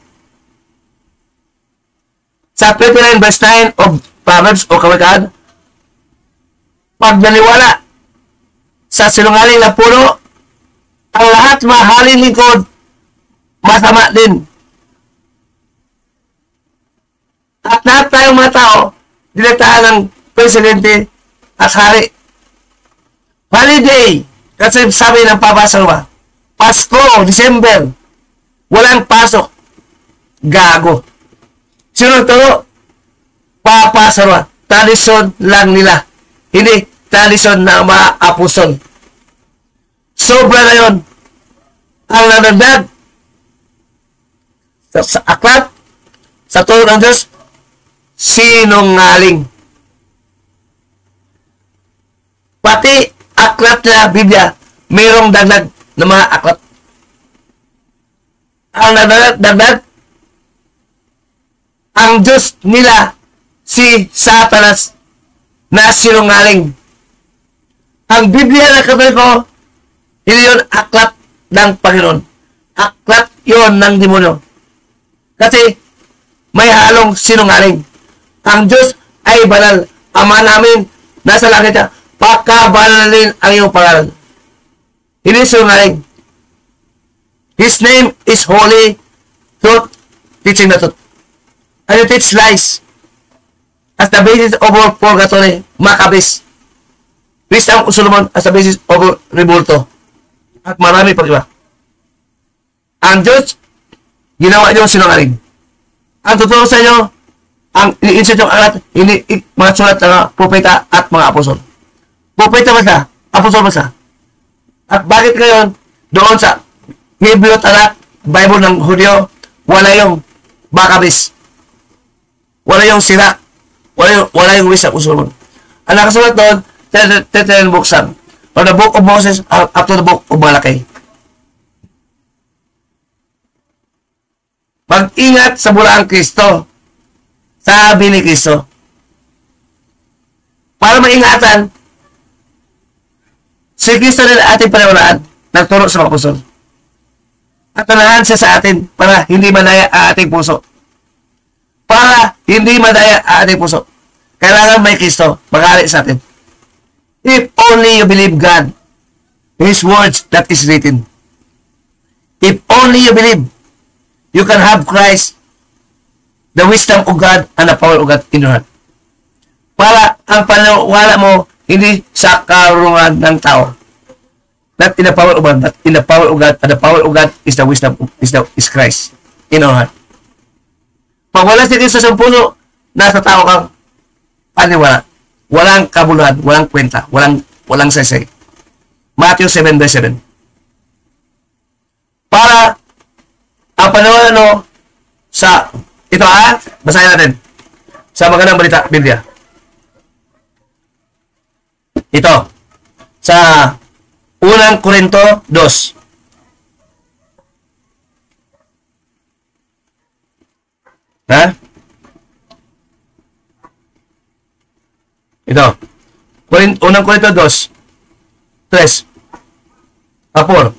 Sa 29 verse 9 of Proverbs o Kawikaan, pag naniwala sa sinungaling na puno, ang lahat mahalin lingkod, masama din. At lahat tayong mga tao, dinagtaan ng presidente at hari. Holiday, kasi sabi ng Papa sa Roma, Pasko, December, walang pasok, gago. Sino turo? Papa sa Roma. Tradisyon lang nila. Hindi tradisyon ng mga apostol. Sobra na yun. Ang nanagdag sa aklat, sa turo ng Diyos, sinungaling. Pati aklat na Biblia, mayroong dagdag na mga aklat. Ang dagdag, ang Diyos nila, si Satanas, na sinungaling. Ang Biblia na kapatid ko, hindi yun aklat ng Panginoon. Aklat yun ng demonyo. Kasi, may halong sinungaling. Ang Diyos ay banal. Ama namin, nasa langit niya, pagkabanalin ang iyong pangalan. Hindi sinungaling. His name is holy, truth, teaching the truth. And you teach lies as the basis of our purgatory, Maccabees. Wisdom of Solomon as the basis of our rebulto. At marami pag iba. Ang Diyos, ginawa niyo sinungaling. Ang totoo sa inyo, ang i-insert yung alat, hindi mga sulat ng propeta at mga apostol. Propeta ba siya? Apostol ba siya? At bakit ngayon, doon sa Hebrew Tanakh, Bible ng Hudyo, wala yung Maccabees. Wala yung sira. Wala yung wisdom of Solomon. Ang nakasulat doon, 39 books lang. From the book of Moses up to the book of Malachi. Mag-ingat sa bulaan Kristo. Sabi ni Kristo. Para maingatan, si Kristo na ating panawalaan, nagturo sa mga apostol. At nanahan siya sa atin para hindi manaya ang ating puso. Para hindi madaya ang ating puso. Kailangan may Kristo mag-ari sa atin. If only you believe God, His words that is written. If only you believe, you can have Christ, the wisdom of God, and the power of God in your heart. Para ang panawala mo hindi sa karunungan ng tao. Not in the power of God, but in the power of God, and the power of God is the wisdom, is Christ in our heart. Pag wala si Kristo sa puso, nasa tao kang paniwala. Walang kabuluhan, walang kwenta, walang sesay. Matthew 7 verse 7. Para ang paniwala no, sa, ito basahin natin. Sa magandang balita, Biblia. Ito. Sa unang Korinto 2. Ha? Ito. Unang Korinto 2. 3. 4.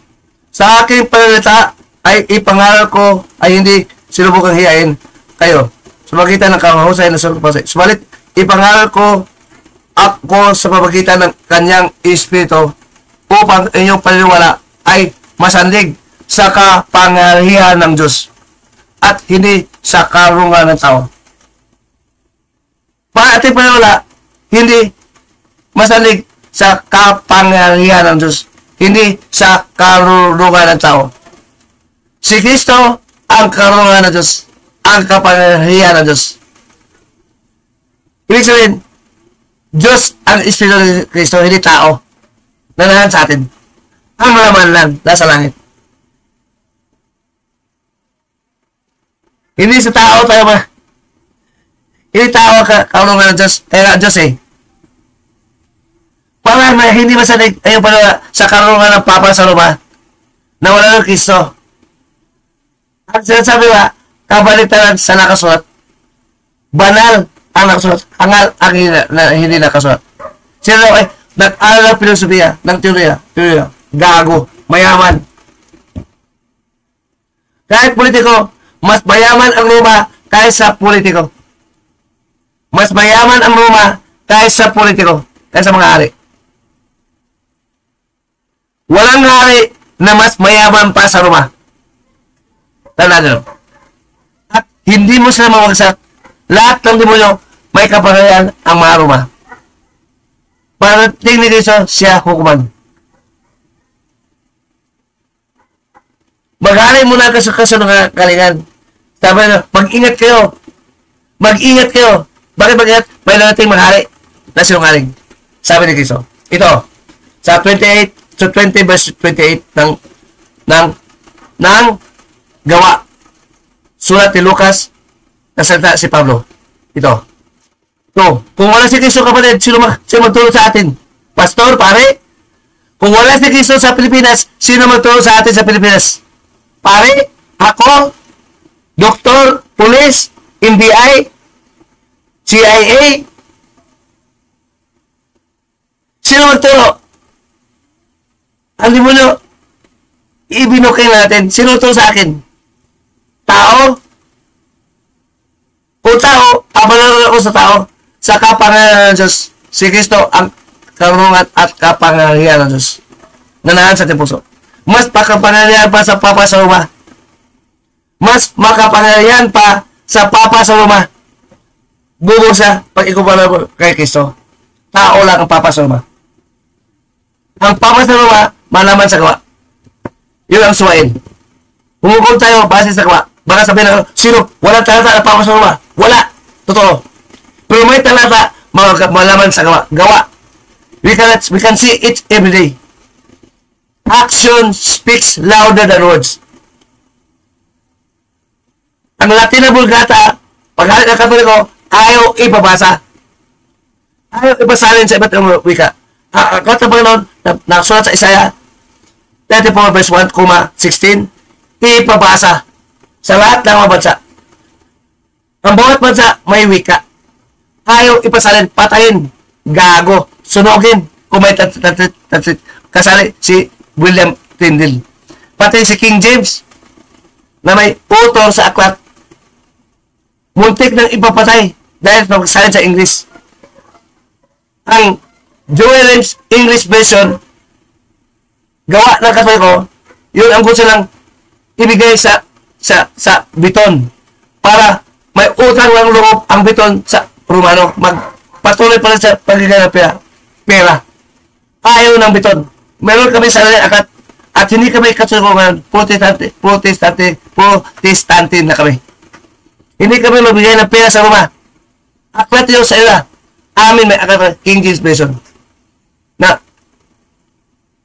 Sa aking pananalita ay ipangaral ko ay hindi sinubukang hiyain kayo sa pagitan ng kahusay na surpasay. Subalit, ipangaral ko ako sa pamagitan ng kanyang espiritu upang inyong paniniwala ay masandig sa kapangyarihan ng Diyos at hindi sa karunungan ng tao. Para ating paniniwala, hindi masandig sa kapangyarihan ng Diyos, hindi sa karunungan ng tao. Si Kristo ang karunungan ng Diyos, ang kapangyarihan ng Diyos. Ibig sabihin, Diyos ang Espiritu ni Kristo, hindi tao na nahan sa atin. Ang laman lang, nasa langit. Hindi sa tao tayo hindi tao karunungan ng Diyos, kaya Diyos para hindi masanig ayun pala sa karunungan ng Papa sa Roma na wala ng Kristo. Ang sinasabi ba, kabaliktaran sa nakasulat, banal ang nakasulat, hangal ang hindi nakasulat. Sino nag-aral ng filosofiya, ng teorya, gago, mayaman. Kahit politiko, mas mayaman ang Roma kaysa politiko. Mas mayaman ang Roma kaysa politiko, kaysa mga hari. Walang hari na mas mayaman pa sa Roma. Tandaan nyo. At hindi mo sila mawagsak. Lahat ng demonyo may kapangyarihan ang mga Roma. Parating ni Kristo siya hukuman. Mag-hari muna kasunod kalingan. Sabi na, mag-ingat kayo. Mag-ingat kayo. Bakit mag-ingat? May nating mag-hari na sinungaling. Sabi ni Kristo. Ito, sa 20 verse 28 ng gawa. Sulat ni Lucas, nasalita si Pablo. Ito. Kung wala si Kristo, kapatid, sino magtulong sa atin? Pastor, pare? Kung wala si Kristo sa Pilipinas, sino magtulong sa atin sa Pilipinas? Pare? Ako? Doktor? Pulis? NBI? CIA? Sino magtulong? Ang demonyo, ibinukay natin. Sino magtulong sa akin? Tao? Kung tao, abalaran ako sa tao. Sa kapangyarihan ng Diyos, si Kristo ang karunungan at kapangyarihan ng Diyos. Nanahan sa ating puso. Mas makapangyarihan pa sa Papa sa Roma. Mas makapangyarihan pa sa Papa sa Roma. Bubo siya pag ikumpara kay Kristo. Tao lang ang Papa sa Roma. Ang Papa sa Roma, malaman sa gawa. Yun ang suwain. Humukom tayo base sa gawa. Baka sabihin na, sino? Walang talata na Papa sa Roma. Wala. Totoo. Pero may talata, malaman sa gawa. Gawa. We can see it every day. Action speaks louder than words. Ang Latin na Vulgata, paghalit ng Katoliko, ayaw ipabasa. Ayaw ibasalin sa iba't ibang wika. Ang katabang noon, nakasulat sa Isaiah 34 verse 1,16, ipabasa sa lahat ng mga bansa. Ang bawat bansa may wika. Ayaw ipasalin, patayin, gago, sunogin, kung may kasali si William Tyndale. Pati si King James, na may author sa aklat, muntik ng ipapatay dahil magsalin sa English. Ang Joel English version, gawa ng Katoliko, yun ang gusto lang ibigay sa biton para may utang ng loob ang biton sa Romano. Magpatuloy pa rin sa pagiging ng pera. Ayaw ng biton. Meron kami sa akat at hindi kami katulungan protestante na kami. Hindi kami magbigay ng pera sa Roma. Aklat yun sa ila. Amin may aklat King James Version. Na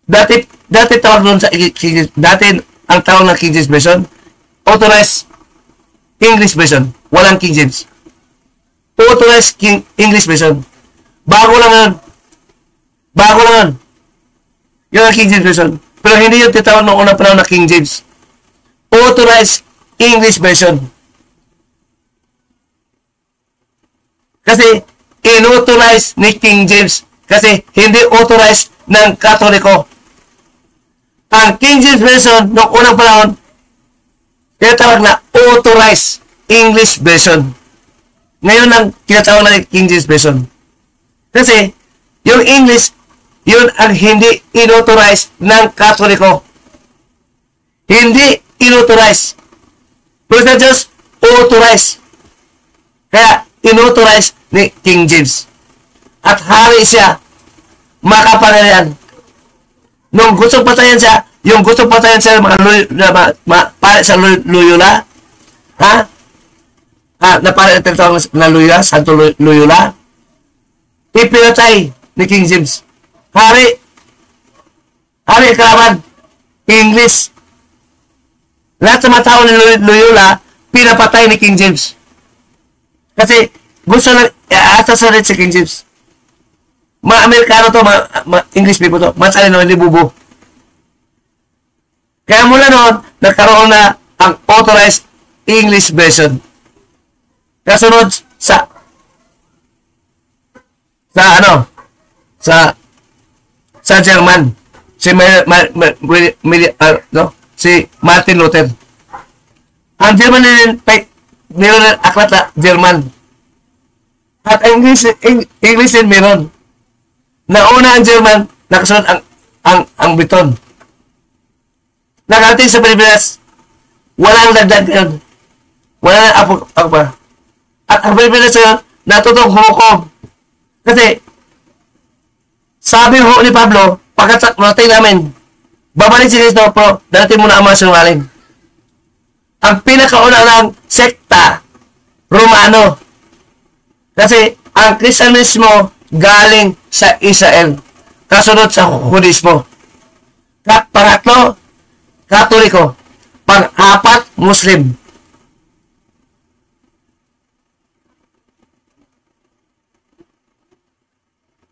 dati tawag doon sa King James, dati ang tawag ng King James Version, authorized English version. Walang King James. Authorized English version. Bago lang yun. Bago lang yun. Yun ang King James version. Pero hindi yung titawag noong unang panahon na King James. Authorized English version. Kasi inauthorize ni King James. Kasi hindi authorized ng Katoliko. Ang King James version noong unang panahon, tinatawag na authorized English version. Ngayon lang tinatawag na King James version. Kasi yung English, yun ang hindi inauthorize ng Katoliko. Hindi inauthorize. But not just authorized. Kaya inauthorize ni King James. At hari siya, makapangyarihan. Nung gustong patayan siya, yung gustong patayan siya pare sa Loyola, ha? Na pare ang tinatawag na Loyola, Santo Loyola, ipinatay ni King James. Hari kalaban, English. Lahat ng mga tao ni Loyola, pinapatay ni King James. Kasi gusto lang i-assassinate si King James. Mga Amerikano to, mga English people to, matalino, hindi bubo. Kaya mula noon, nagkaroon na ang authorized English version. Kasunod sa German, si Martin Luther. Ang German meron ng aklat na German. At English din meron. Nauna ang German, nakasunod ang Briton. Nakarating sa Pilipinas, walang dagdag yun. Wala na apo pa. At ang Pilipinas yun, natutong humukom. Kasi, sabi ho ni Pablo, pagkat natin namin, babalik si Cristo, pero darating muna ang mga sinungaling. Ang pinakauna ng sekta, Romano. Kasi, ang Kristiyanismo galing sa Israel. Kasunod sa Hudismo. Pangatlo, Katoliko. Pang-apat, Muslim.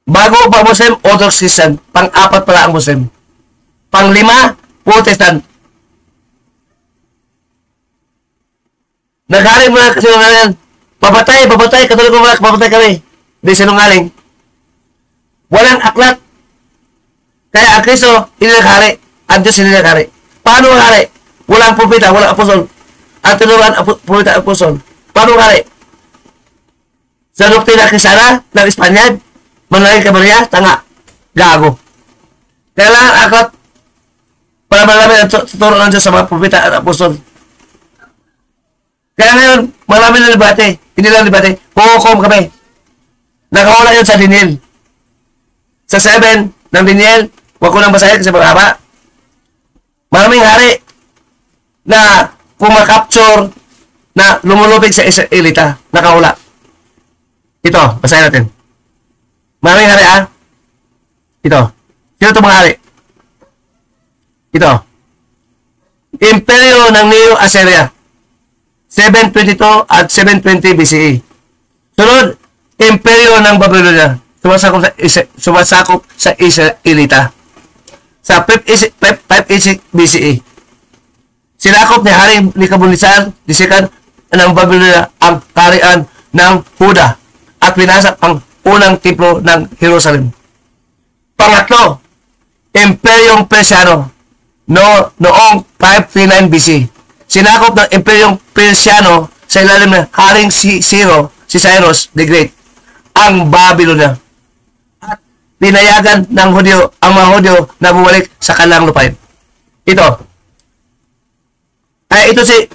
Bago pa Muslim, Orthodox Christian. Pang-apat pala ang Muslim. Pang-lima, Protestant. Naghaling mo na kasi yan. Papatay, Katoliko mo na, papatay kami. Di sinungaling. Walang aklat. Kaya ang Kristo, hindi naghari. Ang Diyos hindi naghari. Paano naghari? Walang propeta, walang apostol. Ang tinuruan, propeta, apostol. Paano naghari? Sa doktrina Kristiyana ng Espanyol, manalangin ka Maria, tanga. Gago. Kailangan aklat para malaman ang tuturo ng Diyos sa mga propeta at apostol. Kaya ngayon, marami na debate. Hindi lang debate. Hukom kami. Nakawala yun sa Daniel. Sa 7 ng Daniel, huwag ko lang basahin kasi maghaba. Maraming hari na kumakapture na lumulupig sa Israelita. Nakawala. Ito, basahin natin. Maraming hari Ito. Sino ito mga hari? Ito. Imperyo ng Neo Assyria. 722 at 720 BCE. Sunod, Imperyo ng Babylonia. Sumasakop sa Israelita. Sa 580 BCE. Sinakop ni Haring Nebuchadnezzar II ng Babylonia ang kaharian ng Huda at winasak ang unang templo ng Jerusalem. Pangatlo, Imperyong Persiano noong 539 BC. Sinakop ng Imperyong Persiano sa ilalim ng Haring si Cyrus the Great ang Babylonia. At pinayagan ng Hudyo ang mga Hudyo na bumalik sa kanilang lupain. Ito. Ito si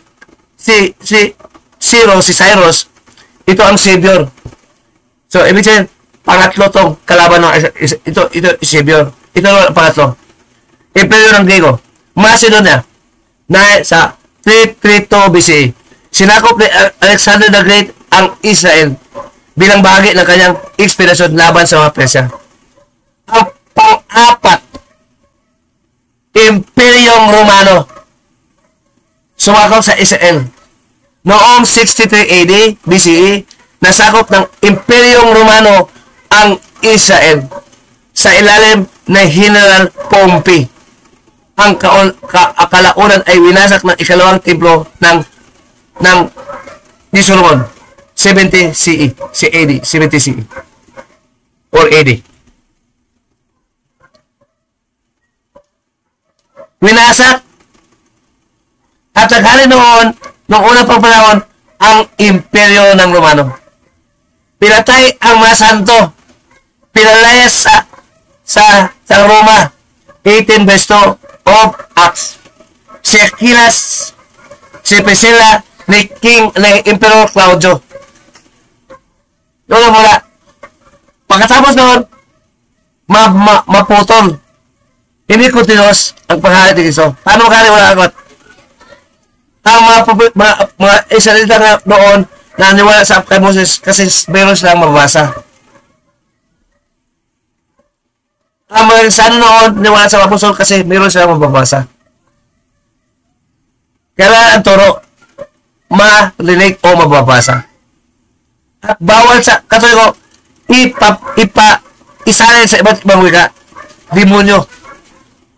Cyrus, ito ang savior. So, ibig sabihin, pangatlo tong kalaban ng ito savior. Ito ang pangatlo. Imperyo ng Griego. Macedonia na sa 332 BCE. Sinakop ni Alexander the Great ang Israel bilang bahagi ng kanyang ekspedisyon laban sa mga Persya. Ang pang-apat, Imperyong Romano sumakop sa Israel noong 63 AD, BCE, nasakop ng Imperyong Romano ang Israel sa ilalim na General Pompey. Ang kalaunan ay winasak ng ikalawang templo ng ni Solomon, 70 CE, si AD, 70 CE, or AD. Winasak at naghali noon, noong unang pang panahon, ang imperyo ng Romano. Pinatay ang mga santo, pinalayas sa Roma, 18 verse 2 of Acts. Si Aquilas, si Priscilla, ni Emperor Claudio. Doon na mula. Pagkatapos noon, maputol. Hindi continuous ang pangalan ni Cristo. Paano makali wala agot? Ang mga Israelita na noon naniwala sa kay Moses kasi meron silang mabasa. Ang mga Kristiyano noon naniwala sa apostol kasi meron silang mababasa. Kaya ang turo, marinig o mababasa. At bawal sa Katoliko isalin sa iba't ibang wika. Demonyo.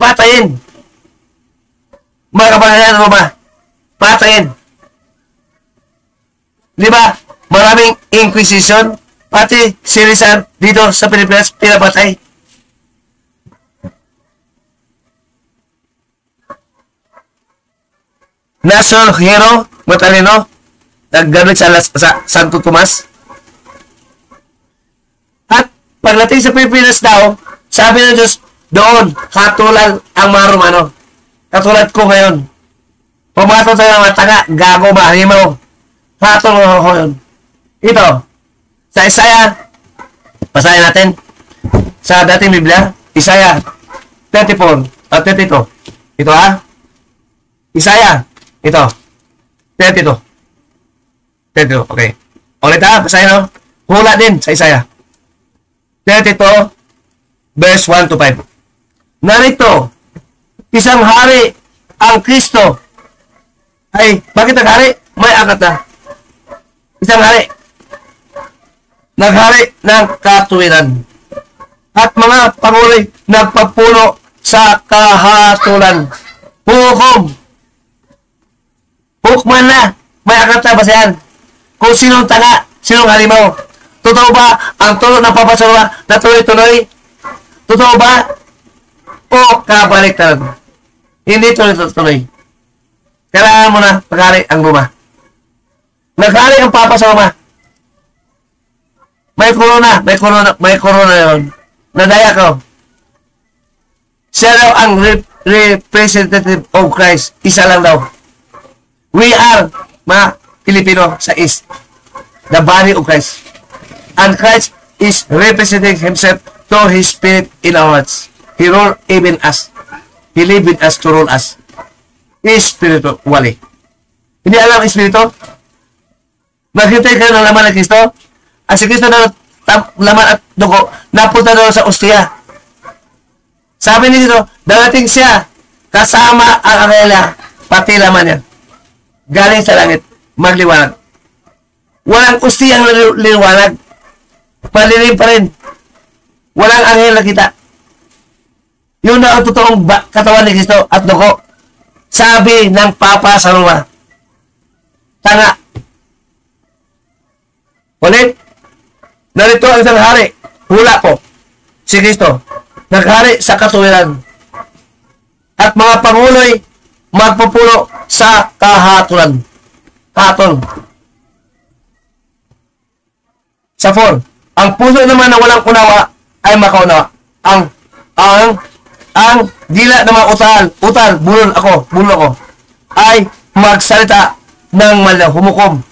Patayin. Mga kapangyarihan ng Roma. Patayin. Di ba? Maraming inquisition, pati si Rizal dito sa Pilipinas pinapatay. National hero, matalino, naggamit sa Santo Tomas. At pagdating sa Pilipinas daw, sabi ng Diyos, doon, katulad ang mga Romano. Katulad ko ngayon. Pumato tayo ng mga taga, gago ba, halimaw. Katulad ko yun. Ito, sa Isaiah, basahin natin. Sa dating Biblia, Isaiah 34, 32. Ito ha? Isaiah, ito. 32. 32, okay. Ulit ha, basahin no? Hula din sa Isaiah. 32, verse 1 to 5. Narito, isang hari ang Kristo. Ay, bakit naghari? May akat na. Isang hari. Naghari ng katuwiran. At mga panguloy nagpapuno sa kahatulan. Hukom. Hukman na. May akat na basayan. Kung sinong tanga, sinong halimaw. Totoo ba ang tulong ng papasawa na tuloy-tuloy? Totoo ba? O kabaliktad? Hindi tuloy-tuloy. Kailangan mo na maghari ang Roma. Naghari ang Papa sa Roma. May corona yun. Nadaya ko. Siya daw ang representative of Christ. Isa lang daw. We are, mga Pilipino sa East, the body of Christ. And Christ is representing Himself through His Spirit in our hearts. He rule even us. He live with us to rule us. Spiritually. Hindi alam ang Espiritu? Maghintay kayo ng laman ng Kristo? Ang si Kristo na laman at dugo, napunta doon sa Ostia. Sabi ni dito, darating siya, kasama ang angela, pati laman niya. Galing sa langit, magliwanag. Walang Ostiang liwanag. Palilim pa rin. Walang anghel na kita. Yun na ang totoong katawan ni Kristo at dugo. Sabi ng Papa sa Roma. Tanga. Ulit. Narito ang isang hari. Hula ko. Si Kristo. Naghari sa katuwiran. At mga panguloy magpupuno sa kahatulan. Kahaton. Sa 4. Ang puso naman na walang unawa ay makaunawa. Ang dila ng mga bulol ako, ay magsalita ng malinaw, humaton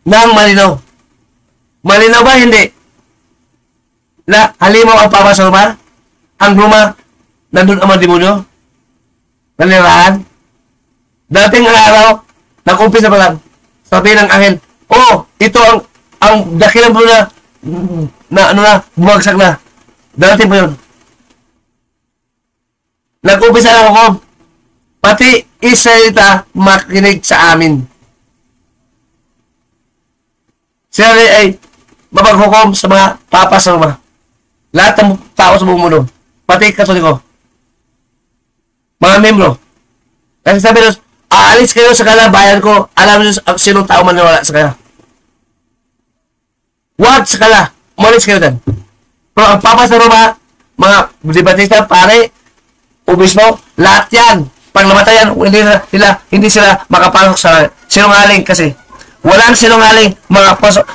ng malinaw. Malinaw ba? Hindi. Na halimaw ang Papa sa Roma? Ang Roma, nandun ang mga demonyo? Nanirahan? Dating araw, nag-umpisa pa lang, sabi ng anghel, ito ang dakilang po na bumagsak na. Darating po yun. Nag-umpisa lang ako. Pati Israelita makinig sa amin. Sila ay mapaghukom sa mga papa sa Roma. Lahat ng tao sa buong mundo. Pati Katoliko. Mga membro. Kasi sabi nyo, aalis kayo sa kanila, bayan ko. Alam nyo sinong tao maniwala sa kanila. Huwag sa kanila. Umalis kayo din. Pero ang papa sa Roma, mga debatista, pare, obispo, lahat yan. Pag namatayan, hindi sila makapasok sa sinungaling kasi. Walang sinungaling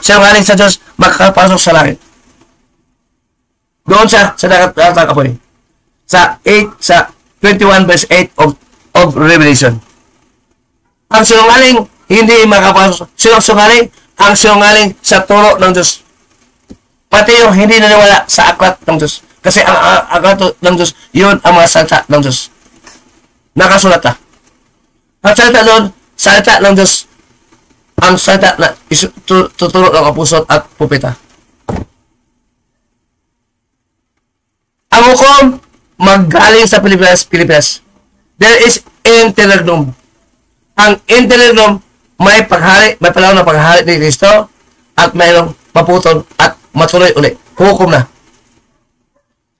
sinungaling sa Diyos makakapasok sa langit. Doon sa nakatapoy. Sa 21 verse 8 of Revelation. Ang sinungaling hindi makapasok. Sinungaling ang sinungaling sa turo ng Diyos. Pati yung hindi naniwala sa aklat ng Diyos. Kasi ang aklat ng Diyos, yun ang mga salita ng Diyos. Nakasulat na. Ang salita doon, salita ng Diyos, ang salita na tuturo ng apostol at propeta. Ang hukom, maggaling sa Pilipinas. There is interregnum. Ang interregnum, may paghari, may panahon na paghari ni Kristo at mayroong maputol at matuloy ulit. Hukom na.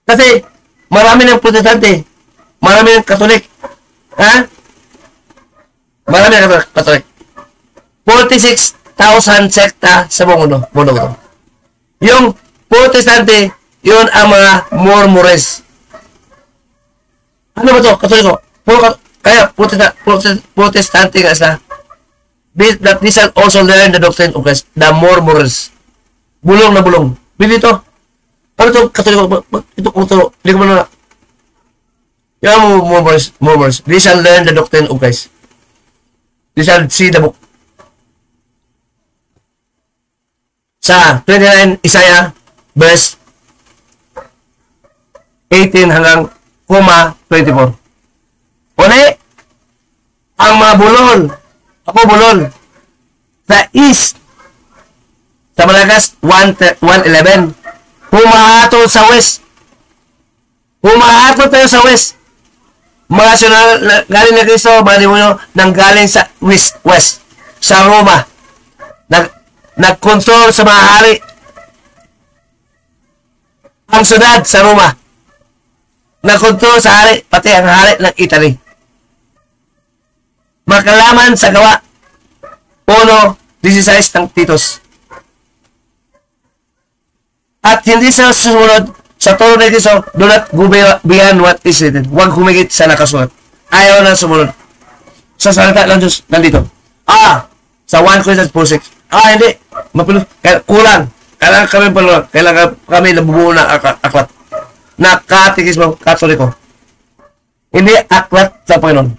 Kasi, marami ng protestante, marami ng katolik, ha? Marami ng katolik. 46,000 sekta sa buong mundo. Yung protestante, yun ang mga murmures. Ano ba ito? Katoliko. Kaya, protestante nga sila. That these shall also learn the doctrine of Christ. The murmures. Bulong na bulong. Bili ito. Ano ito? Katoliko. Ito. Hindi ko na. Yung murmurs. They shall learn the doctrine of Christ. They shall see the book. Sa 29 Isaiah verse 18 hanggang 24. Uli, ang mga bulol, ako bulol, sa east, sa Malagas 1:11, humahatol sa west. Humahatol tayo sa west. Mga galing na Kristo, mga demonyo, nang galing sa west, sa Roma. Nag-control sa mga hari. Ang syudad sa Roma. Nag-control sa hari, pati ang hari ng Italy. Makalaman sa gawa 1:16 ng Titus. At hindi sa susunod sa turo ni Kristo, do not go beyond what is written. Huwag humigit sa nakasulat. Ayaw na sumunod. Sa salita ng Diyos, nandito. Sa 1 Corinthians 4:6. Hindi. Kulang. Kailangan kami palulag. Kailangan kami nabubuo na aklat. Na katikismo katoliko. Hindi aklat sa Panginoon.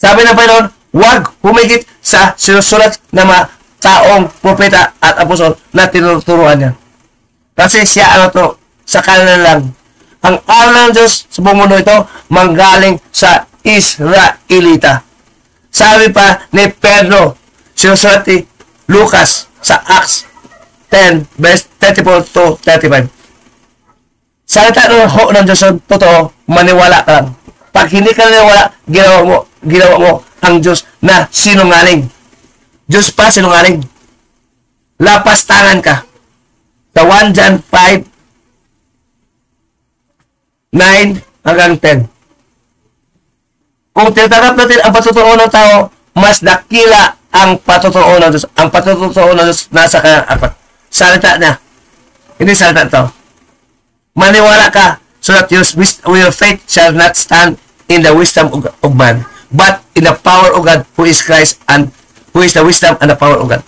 Sabi ng Panginoon, huwag humigit sa sinusulat ng mga taong propeta at apostol na tinuturuan niya. Kasi siya to, sa kanila lang. Ang aral ng Diyos sa buong mundo ito, manggaling sa Israelita. Sabi pa ni Pedro, sinusulat ni Lucas sa Acts 10 verse 34 to 35. Salita ng Diyos totoo, maniwala ka lang. Pag hindi ka naniwala, ginawa mo ang Diyos na sinungaling. Diyos pa sinungaling. Lapastangan ka. Sa 1 John 5 9 hanggang 10. Kung tinatanggap natin ang patutuo ng tao, mas dakila ang patutuo ng Diyos. Ang patutuo ng Diyos nasa kanyang aklat. Salita niya. Hindi salita ito. Maniwala ka so that your faith shall not stand in the wisdom of man, but in the power of God, who is Christ, and who is the wisdom and the power of God.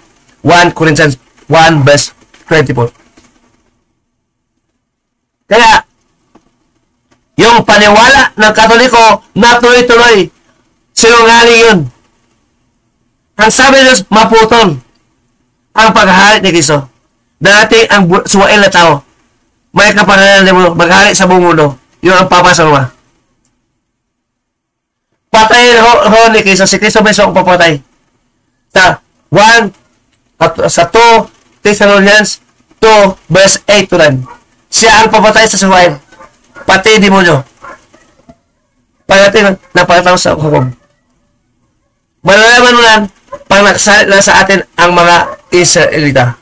1 Corinthians 1 verse 24. Kaya, yung paniwala ng Katoliko na tuloy-tuloy, sinungaling yun. Ang sabi ng Diyos, maputol ang paghahari ni Kristo. Dati ang suwail na tao, may kapangalan mo maghari sa buong mundo. Yun ang papa sa Roma. Patayin ho ni Kristo. Si Kristo mismo ang papatay. Sa 1, sa 2 Thessalonians 2 verse 8 to 9. Siya ang papatay sa suwail. Pati demonyo. Pagdating napagataw sa hukom. Malalaman mo lang pag nagsalit na sa atin ang mga Israelita.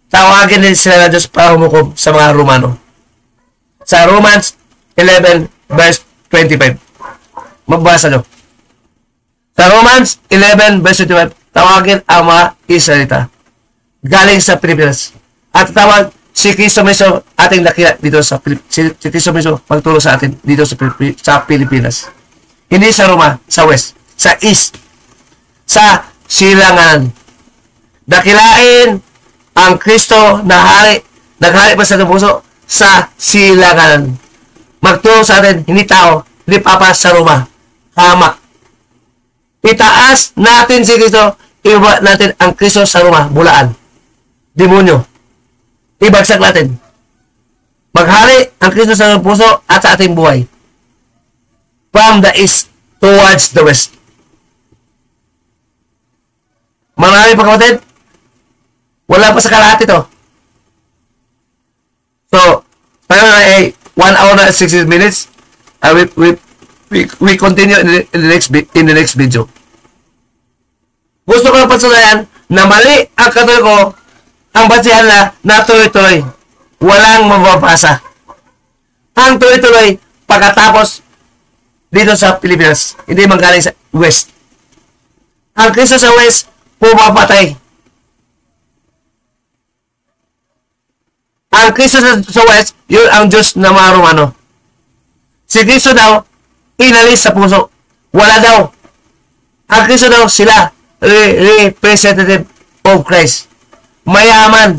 Tawagin din sila na Diyos para humukom sa mga Romano. Sa Romans 11 verse 25. Magbasa nyo. Sa Romans 11 verse 25, tawagin ang mga Israelita galing sa Pilipinas. At tawag si Cristo mismo ating nakita dito sa si Cristo mismo magturo sa atin dito sa Pilipinas. Hindi sa Roma, sa West, sa East, sa silangan. Dakilain ang Kristo na hari, naghari pa sa ating puso sa silangan. Magturo sa atin, hindi tao, hindi papa sa Roma. Hamak. Itaas natin si Kristo, iba natin ang Kristo sa Roma, bulaan. Demonyo. Ibagsak natin. Maghari ang Kristo sa ating puso at sa ating buhay. From the east towards the west. Marami pa kapatid. Wala pa sa kalahati ito. So, tayo na ay 1 hour na 60 minutes. We continue in the next video. Gusto ko lang pagsulayan na mali ang Katoliko ang basihan na tuloy-tuloy. Walang mababasa. Ang tuloy-tuloy pagkatapos dito sa Pilipinas, hindi manggaling sa West. Ang Kristo sa West, pumapatay. Ang Kristo sa West, yun ang Diyos na mga Romano. Si Kristo daw, inalis sa puso. Wala daw. Ang Kristo daw, sila, representative of Christ. Mayaman.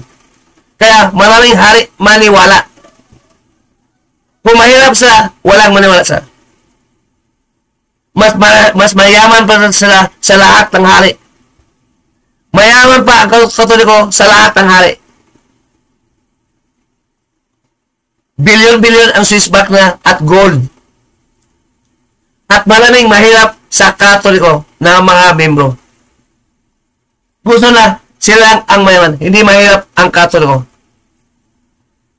Kaya maraming hari maniwala. Kung mahirap sila, walang maniwala sila. Mas mayaman pa sila sa lahat ng hari. Mayaman pa ang Katoliko sa lahat ng hari. Bilyon-bilyon ang Swiss franc na at gold. At maraming mahirap sa Katoliko na mga membro. Gusto na sila ang mayaman. Hindi mahirap ang Katoliko.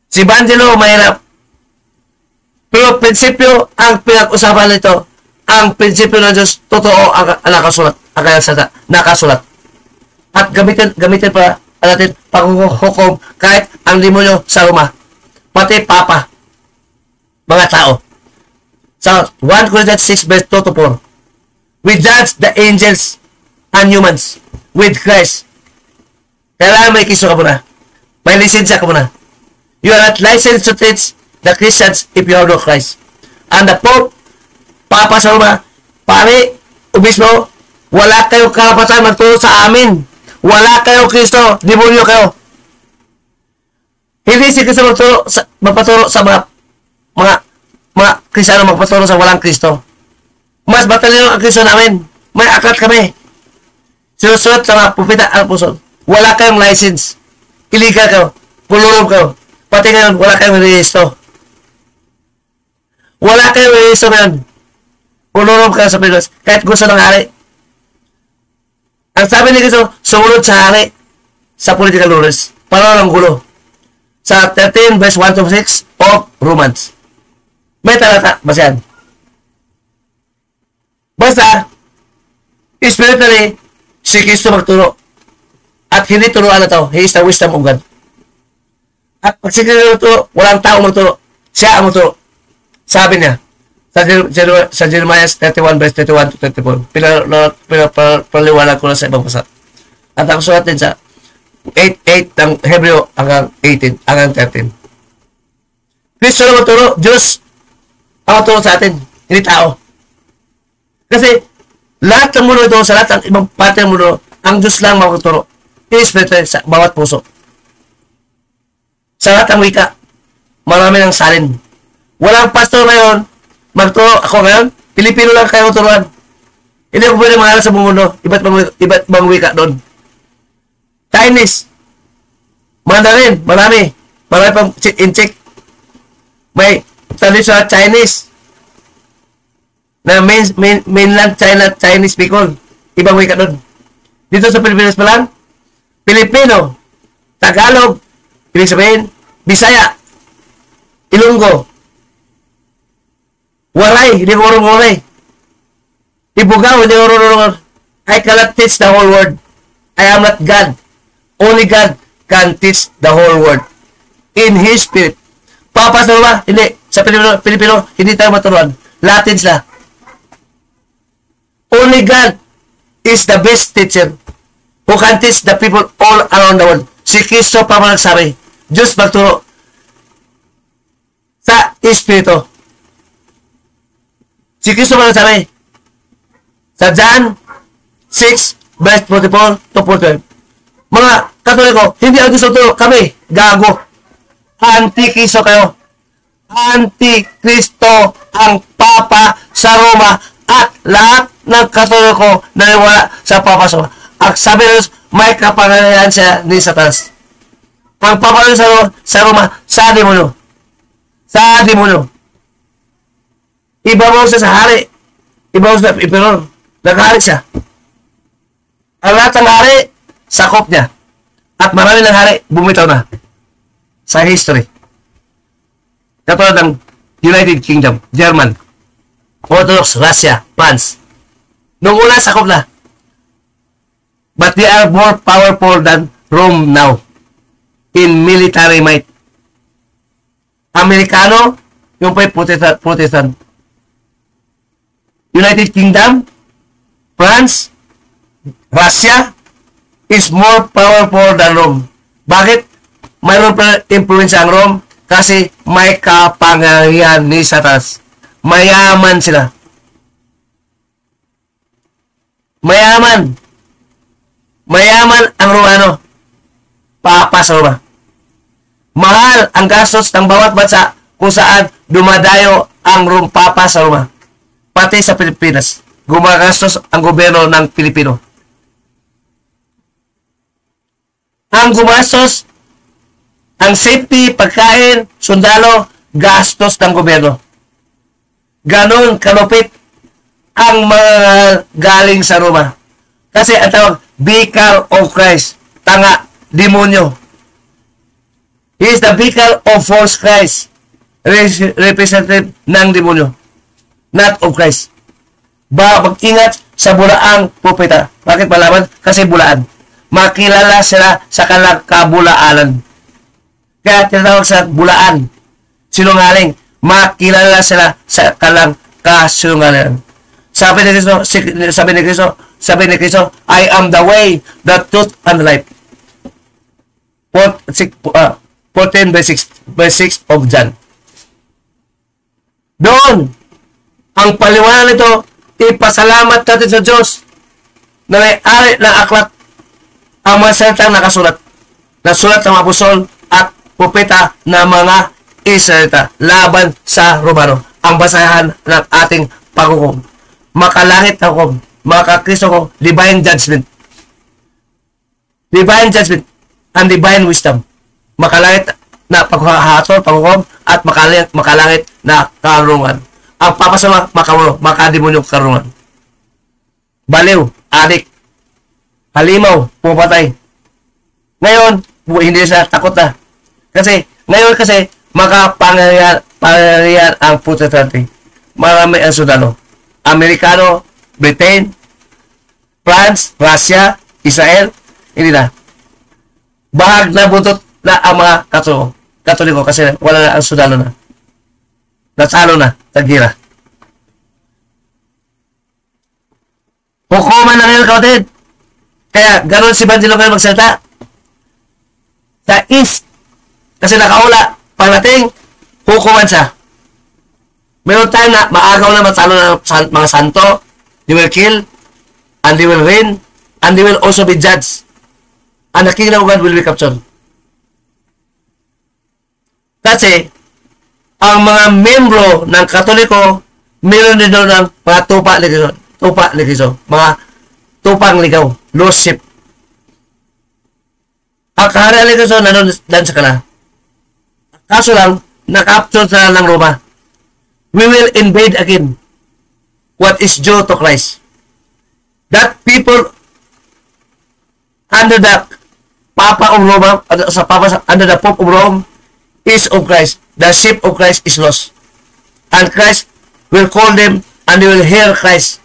Si Banjelo mahirap. Pero prinsipyo ang pinag-usapan nito. Ang prinsipyo ng Diyos, totoo ang nakasulat. Ang kanyang nakasulat. At gamitin pa natin panghukom kahit ang demonyo sa Roma. Pati Papa. Mga tao. Sa 1 Corinthians 6 verse 2 to 4. We judge the angels and humans with Christ. Kailangan may kiso ka muna. May lisensya ka muna. You are not licensed to teach the Christians if you have no Christ. And the Pope, Papa sa Roma, pare, obispo, wala kayong karapatan magturo sa amin. Wala kayong Kristo, demonyo kayo. Hindi si Kristo magpaturo sa mga Kristiyano magpaturo sa walang Kristo. Mas batalyon ang Kristo namin. May aklat kami. Sinusulat sa mga pupita ang puso. Wala kayong license. Illegal kayo. Pulurom kayo. Pati ngayon, wala kayong rehisto. Wala kayong rehisto ngayon. Pulurom kayo sa Pilipinas. Kahit gusto ng hari. Ang sabi ni Kristo, sumunod sa hari sa political rulers. Para ng gulo. Sa 13 verse 1 to 6 of Romans. May talata. Basayan. Basta, spiritually, si Kristo magturo. At hindi turuan na ito. He is the wisdom of God. At pag si Kristo magturo, walang tao magturo. Siya ang magturo. Sabi niya, sa Jeremiah 31 verse 31 to 34. Pinapaliwanag ko na sa ibang basa. At ako sulat din sa 8 ng Hebreo hanggang 18, hanggang 13. Kristo na magturo, Diyos ang magturo sa atin, hindi tao. Kasi lahat ng mundo ito, sa lahat ng ibang parte ng mundo, ang Diyos lang magturo. Espiritu sa bawat puso. Sa lahat ng wika, marami ng salin. Walang pastor ngayon, magturo ako ngayon, Pilipino lang kayo turuan. Hindi ako pwede mangaral sa buong mundo, iba't bang wika doon. Chinese, Mandarin, marami pang check. May traditional Chinese na mainland China, Chinese people, ibang wika doon. Dito sa Pilipinas pa lang, Pilipino, Tagalog, ibig sabihin, Bisaya, Ilonggo, Waray, hindi ko marunong Waray. Ibugaw, hindi ko marunong I cannot teach the whole world. I am not God. Only God can teach the whole world. In His Spirit. Papa sa Roma? Hindi. Sa Pilipino, hindi tayo maturuan. Latin sila. Only God is the best teacher who can teach the people all around the world. Si Kristo pa mo nagsabi, Diyos magturo sa Espiritu. Si Kristo pa nagsabi sa John 6, verse 44 to 45. Mga Katoliko, hindi ang Diyos magturo. Kami, gago. Antikristo kayo. Antikristo ang Papa sa Roma at lahat ng Katoliko naniwala sa Papa sa Roma. Ang sabi ng Diyos, may kapangyarihan siya ni Satanas. Ang Papa sa Roma, sa demonyo. Sa demonyo. Iba mo siya sa hari. Iba mo siya sa Emperor. Naghari siya. Ang lahat ng hari, sakop niya. At marami ng hari, bumitaw na. Sa history. Katulad ng United Kingdom, German, Orthodox, Russia, France. Noong una, sakop na. But they are more powerful than Rome now in military might. Amerikano, yung pa'y Protestant. United Kingdom, France, Russia is more powerful than Rome. Bakit? Mayroon pa influence ang Rome kasi may kapangyarihan ni Satanas. Mayaman sila. Mayaman. Mayaman ang Romano. Papa sa Roma. Mahal ang gastos ng bawat bansa kung saan dumadayo ang Papa sa Roma. Pati sa Pilipinas. Gumagastos ang gobyerno ng Pilipino. Ang gumastos, ang safety, pagkain, sundalo, gastos ng gobyerno. Ganon kalupit ang mga galing sa Roma. Kasi ang tawag, Vicar of Christ. Tanga, demonyo. He is the Vicar of false Christ. Representative ng demonyo. Not of Christ. Mag-ingat sa bulaang propeta. Bakit malaman? Kasi bulaan. Makilala sila sa kanilang kabulaanan. Kaya tinatawag sa bulaan. Sinungaling. Makilala sila sa kanilang kasinungalingan. Sabi ni Kristo, I am the way, the truth, and the life. 14 verse 6 of John. Doon, ang paliwanag nito, ipasalamat natin sa Diyos na may-ari ng aklat ang mga salitang nakasulat. Nasulat ng mga apostol at propeta na mga Israelita laban sa Romano. Ang basahan ng ating paghukom. Makalangit na hukom. Makakristo ko, divine judgment. Divine judgment and divine wisdom. Makalangit na paghahatol, paghukom, at makalangit na karunungan. Ang papasama, makademonyo karunungan. Baliw, adik, halimaw, pumapatay. Ngayon, hindi siya takot na. Ngayon makapangyarihan ang Protestante. Marami ang sundalo. Amerikano, Britain, France, Russia, Israel, hindi na. Bahag na buntot na ang mga Katoliko kasi wala na ang sundalo na. Nasalo na, tagira. Hukuman na ngayon, kapatid. Kaya, ganun si Bandilo ngayon magsalita. Sa East, kasi nakaula, pagdating, hukuman siya. Meron tayo na maagaw na matalo na mga santo, they will kill, and they will reign, and they will also be judged. And the kingdom of God will be captured. Kasi, ang mga membro ng Katoliko, meron din doon ng mga tupa ligaw, mga tupang ligaw, lordship. Ang kaharian ligaw nandun sa kanila. Kaso lang, na-capture na ng Roma. We will invade again what is due to Christ. That people under the Papa of Rome, under the Pope of Rome, is of Christ. The sheep of Christ is lost. And Christ will call them and they will hear Christ.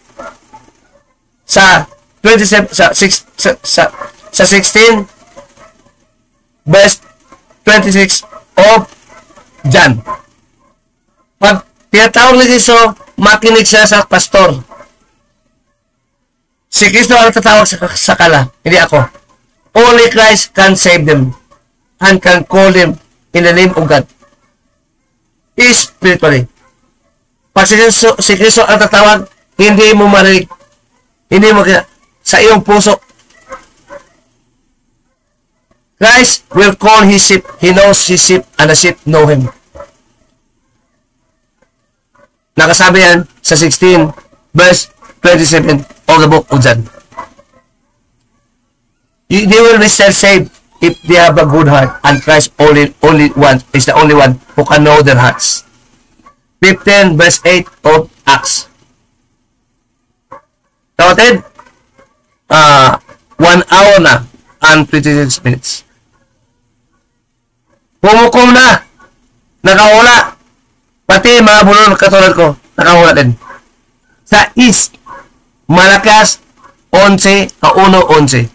Sa 27 sa 16 verse 26 of John. Pag tinatawag ni Kristo, makinig siya sa pastor. Si Kristo ang tatawag sa kala, hindi ako. Only Christ can save them and can call them in the name of God. Spiritually. Pag si Kristo ang tatawag, hindi mo marinig. Hindi mo kaya sa iyong puso. Christ will call his sheep. He knows his sheep and the sheep know him. Nakasabi yan sa 16 verse 27 of the book of John. They will be self-saved if they have a good heart, and Christ only one is the only one who can know their hearts. 15 verse 8 of Acts. Kapatid, 1 hour na and 26 minutes. Pumukom na, nakahula, pati mga bulol katulad ko, nakahula din. Sa East, Malakas 11, 1:11.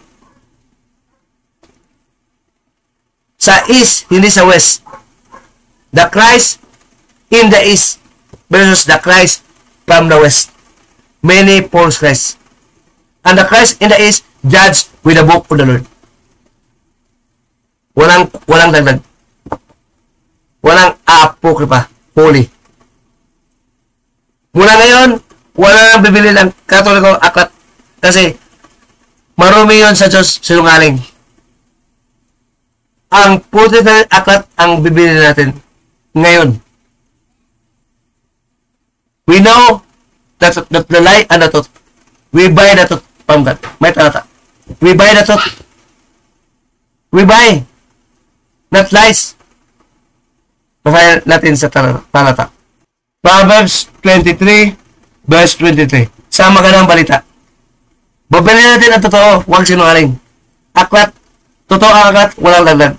Sa East, hindi sa West. The Christ in the East versus the Christ from the West. Many false Christ. And the Christ in the East judged with the book of the Lord. Walang dagdag. Walang apokripa. Holy. Mula ngayon, wala nang bibili ng Katoliko aklat. Kasi, marumi yun sa Diyos sinungaling. Ang puti na aklat ang bibili natin ngayon. We know that the lie and the truth. We buy the truth from God. May talata. We buy the truth. We buy. Not lies. Basahin natin sa talata. Proverbs 23 verse 23. Sa magandang balita. Babili natin ang totoo, huwag sinungaling. Aklat, totoo ang aklat, walang dagdag.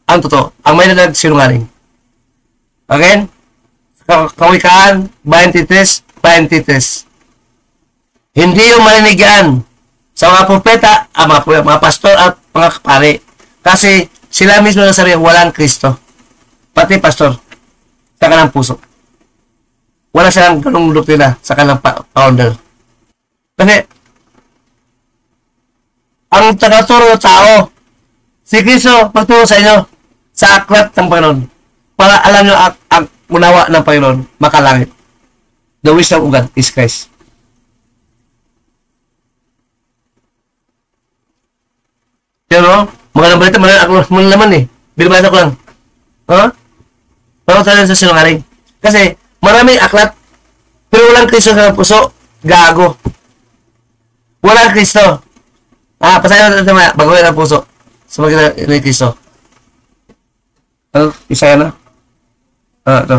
Ang totoo. Ang may dagdag, sinungaling. Again, Kawikaan 23:23. Hindi yung marinig yan sa mga propeta, mga pastor at mga kapari. Kasi sila mismo nagsabi, walang Kristo. Pati pastor, sa kanang puso. Wala silang ganung doktrina sa kanang founder. Kasi, ang tagaturo ng tao, si Kristo magturo sa inyo sa aklat ng Panginoon para alam nyo ang unawa ng Panginoon makalangit. The wisdom of God is Christ. Pero, magandang balita, mga naman eh. Binabasa ko lang. Huh? Pero tayo sa sinungaling. Kasi, maraming aklat, pero walang Kristo sa puso, gago. Walang Kristo. Pasahin natin naman, baguhin ang puso. Sa mga ni Kristo. Ano? Isa yan na? Ito.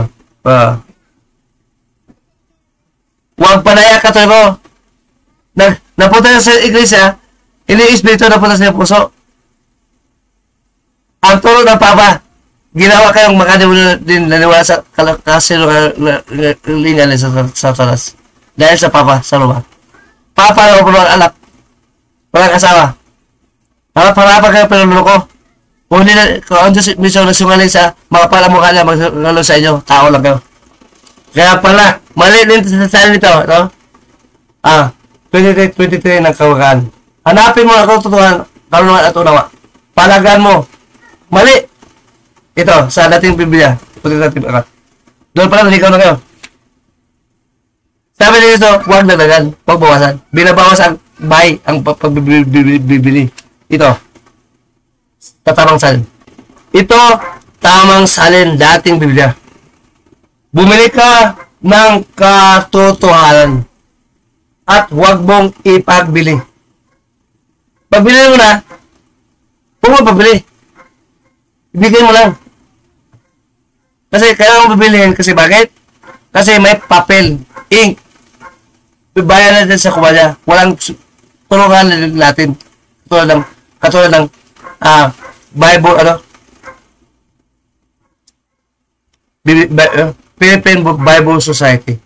Huwag panaya ka tayo. Napunta sa iglesia, ini-espiritu napunta sa puso. Ang turo ng Papa, ginawa kayong makadiwala din naniwala sa kasinungalingan sa talas. Dahil sa Papa, sa lupa. Papa na walang anak. Walang asawa. Para kayo pinuloko. Kung hindi na, kung ang Diyos mismo nagsungaling sa mga palamukha niya, magsungaling sa inyo, tao lang kayo. Kaya pala, mali din sa salin nito, no? 23 ng Kawikaan. Hanapin mo ako tutuhan, kalungan at unawa. Palagan mo. Mali! Ito, sa dating Biblia. Puti natin aklat. Doon pala, nalikaw na kayo. Sabi nito, huwag dagdagan, huwag bawasan. Binabawas ang buy, ang pagbibili. Ito. Tatamang salin. Ito, tamang salin, dating Biblia. Bumili ka ng katotohanan at huwag mong ipagbili. Pagbili mo na, huwag mo pagbili. Ibigay mo lang. Kasi kailangan mo bibilihin. Kasi bakit? Kasi may papel, ink. Bibayan natin sa kumalya. Walang tulungan natin. Katulad ng Bible, Philippine Bible Society.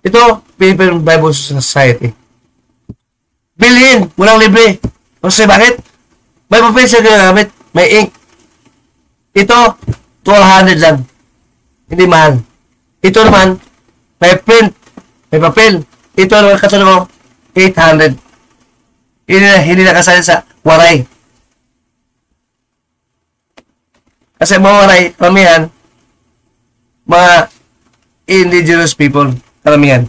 Ito, Philippine Bible Society. Bilhin, walang libre. Kasi bakit? May papel siya ginagamit. May ink. Ito, 200 lang. Hindi mahal. Ito naman, may print. May papel. Ito naman katulad mo, 800. Hindi na kasali sa waray. Kasi mga waray, karamihan, mga indigenous people, karamihan.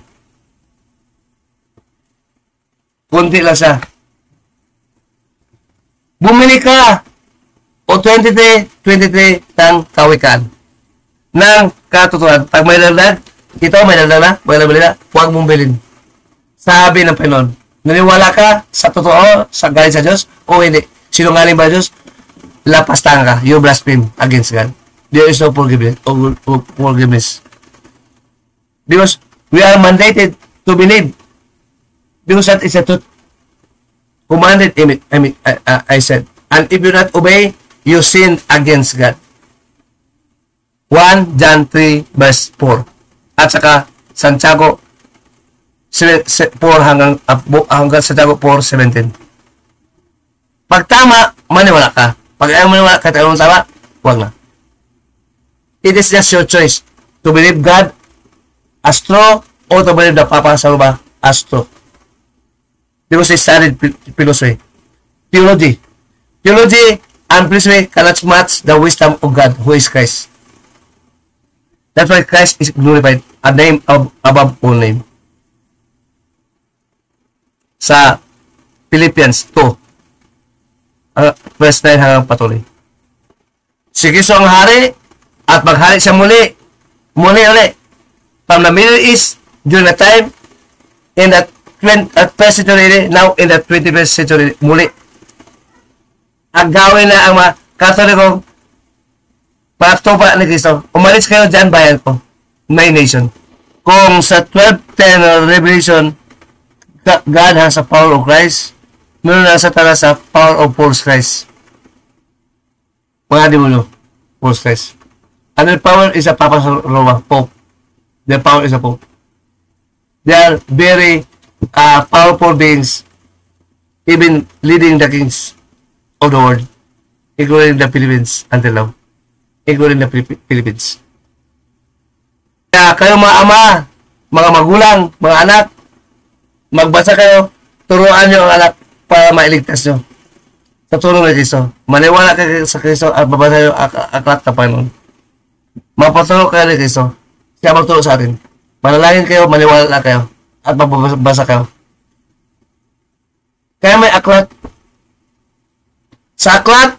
Kunti lang siya. Bumili ka o 23 ng kawikan ng katotohanan. Pag may lalagdag, ito may lalagdag na, may lalagdag na, huwag mong bilhin. Sabi ng Panginoon, naniwala ka sa totoo, sa galing sa Diyos, o hindi. Sinungaling ba Diyos? Lapastan ka. You blaspheme against God. There is no forgiveness. Forgiveness. Because we are mandated to believe. Because that is a truth. Commanded, I said. And if you not obey, you sin against God. 1 John 3 verse 4. At saka, Santiago 4 hanggang Santiago 4:17. Pag tama, maniwala ka. Pag ayaw maniwala, kahit ayaw tama, huwag na. It is just your choice to believe God as true or to believe the Papa Salva as true. Because they studied philosophy. Theology. Theology and philosophy cannot match the wisdom of God, who is Christ. That's why Christ is glorified, a name above all name. Sa Philippians 2, verse 9 hanggang patuloy. Si Kristo ang hari at maghari siya muli from the Middle East during the time in the 1st century, now in the 21st century, muli. Ang gawin na ang mga Katolikong patupa ni Kristo. Umalis kayo dyan, bayan ko, my nation. Kung sa 12:10 Revelation, God has a power of Christ, meron na Satanas sa power of false Christ. Mga demonyo, false Christ. And their power is a Papa Roma, Pope. Their power is a Pope. They are very powerful beings, even leading the kings of the world, including the Philippines until now, including the Philippines. Kaya kayo mga ama, mga magulang, mga anak, magbasa kayo, turuan nyo ang anak para mailigtas nyo. Sa tulong ni Kristo. Maniwala kayo sa Kristo at babasa nyo aklat ng Panginoon. Mapatulog kayo ni Kristo. Siya magtulog sa atin. Manalangin kayo, maniwala kayo at magbabasa kayo. Kaya may aklat. Sa aklat,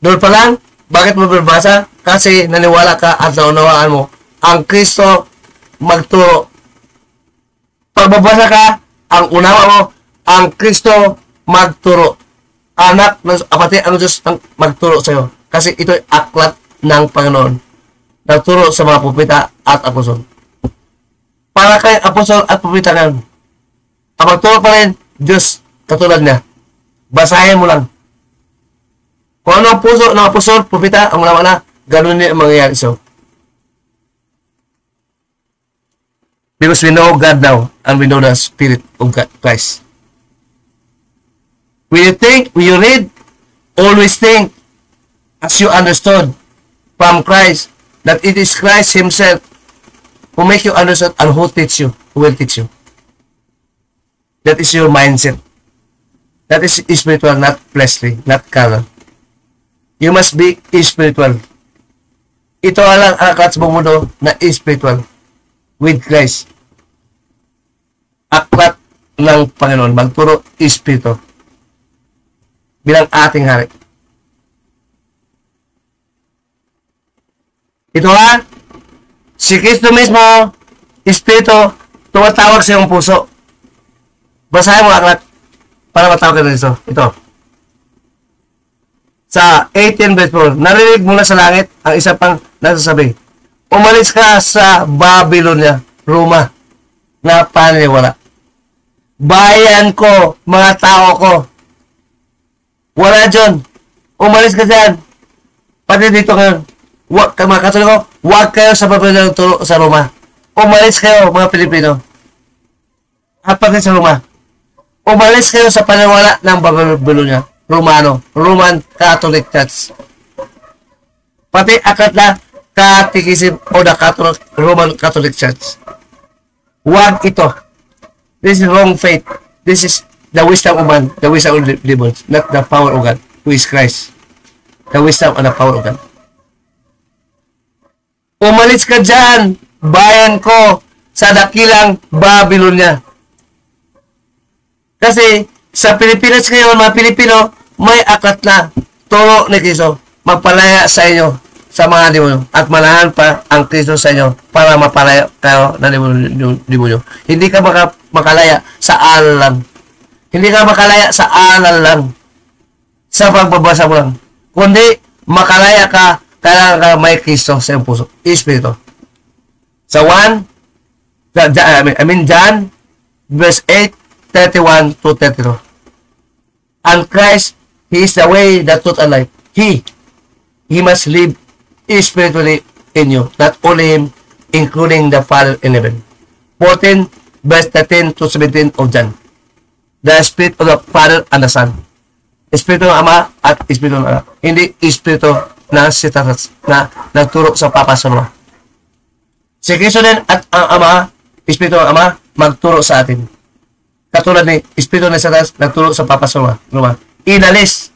doon pa lang, bakit mo babasa? Kasi naniwala ka at naunawaan mo ang Kristo magturo. Pagbabasa ka, ang unawa mo, ang Kristo magturo. Anak ng apatid ang Diyos magturo sa iyo. Kasi ito'y aklat ng Panginoon. Nagturo sa mga propeta at apostol. Para kay apostol at propeta ngayon. Ang magturo pa rin, Diyos katulad niya. Basahin mo lang. Kung ano ang puso ng apostol, propeta, ang malaman na, ganun niya ang mangyayari sa iyo. Because we know God now, and we know the Spirit of God, Christ. When you read, always think, as you understood from Christ, that it is Christ Himself who make you understand and who will teach you. That is your mindset. That is spiritual, not fleshly, not carnal. You must be spiritual. Ito lang ang aklat sa buong mundo na spiritual. With Christ. Aklat ng Panginoon. Magturo Espiritu. Bilang ating hari. Ito ha. Si Kristo mismo, Espiritu, tumatawag sa iyong puso. Basahin mo aklat para matawag ka na dito. Ito. Sa 18 verse 4, narinig mula sa langit ang isa pang nasasabi, umalis ka sa Babylonia, Roma, na paniniwala. Bayan ko, mga tao ko. Wala dyan. Umalis ka dyan. Pati dito ngayon. Mga katuloy ko, huwag kayo sa Babylonia sa Roma. Umalis kayo, mga Pilipino. At pati sa Roma. Umalis kayo sa paniniwala ng Babylonia, Roman Catholic Church. Pati aklat na Catechism o the Roman Catholic Church. Huwag ito. This is wrong faith. This is the wisdom of man, the wisdom of demons, not the power of God, who is Christ. The wisdom and the power of God. Umalis ka dyan, bayan ko, sa dakilang Babylonia. Kasi sa Pilipinas ngayon, mga Pilipino, may aklat na turo ni Kristo, magpalaya sa inyo sa mga demonyo at manahan pa ang Kristo sa inyo para mapalaya kayo ng demonyo. Hindi ka makalaya sa alal lang. Hindi ka makalaya sa alal lang. Sa pagbabasa mo lang. Kundi makalaya ka, kailangan ka may Kristo sa iyong puso. Espiritu. Sa John, verse 8, 31 to 32. And Christ, He is the way, the truth, and life. He must live spiritually in you, not only Him, including the Father in heaven. 14, verse 13 to 17 of John. The Spirit of the Father and the Son. Espiritu ng Ama at Espiritu ng Anak. Hindi Espiritu na nagturo sa Papa sa Luma. Si Kristo din at ang Ama, Espiritu ng Ama, magturo sa atin. Katulad ni Espiritu ng Satanas, nagturo sa Papa sa Luma. Inalis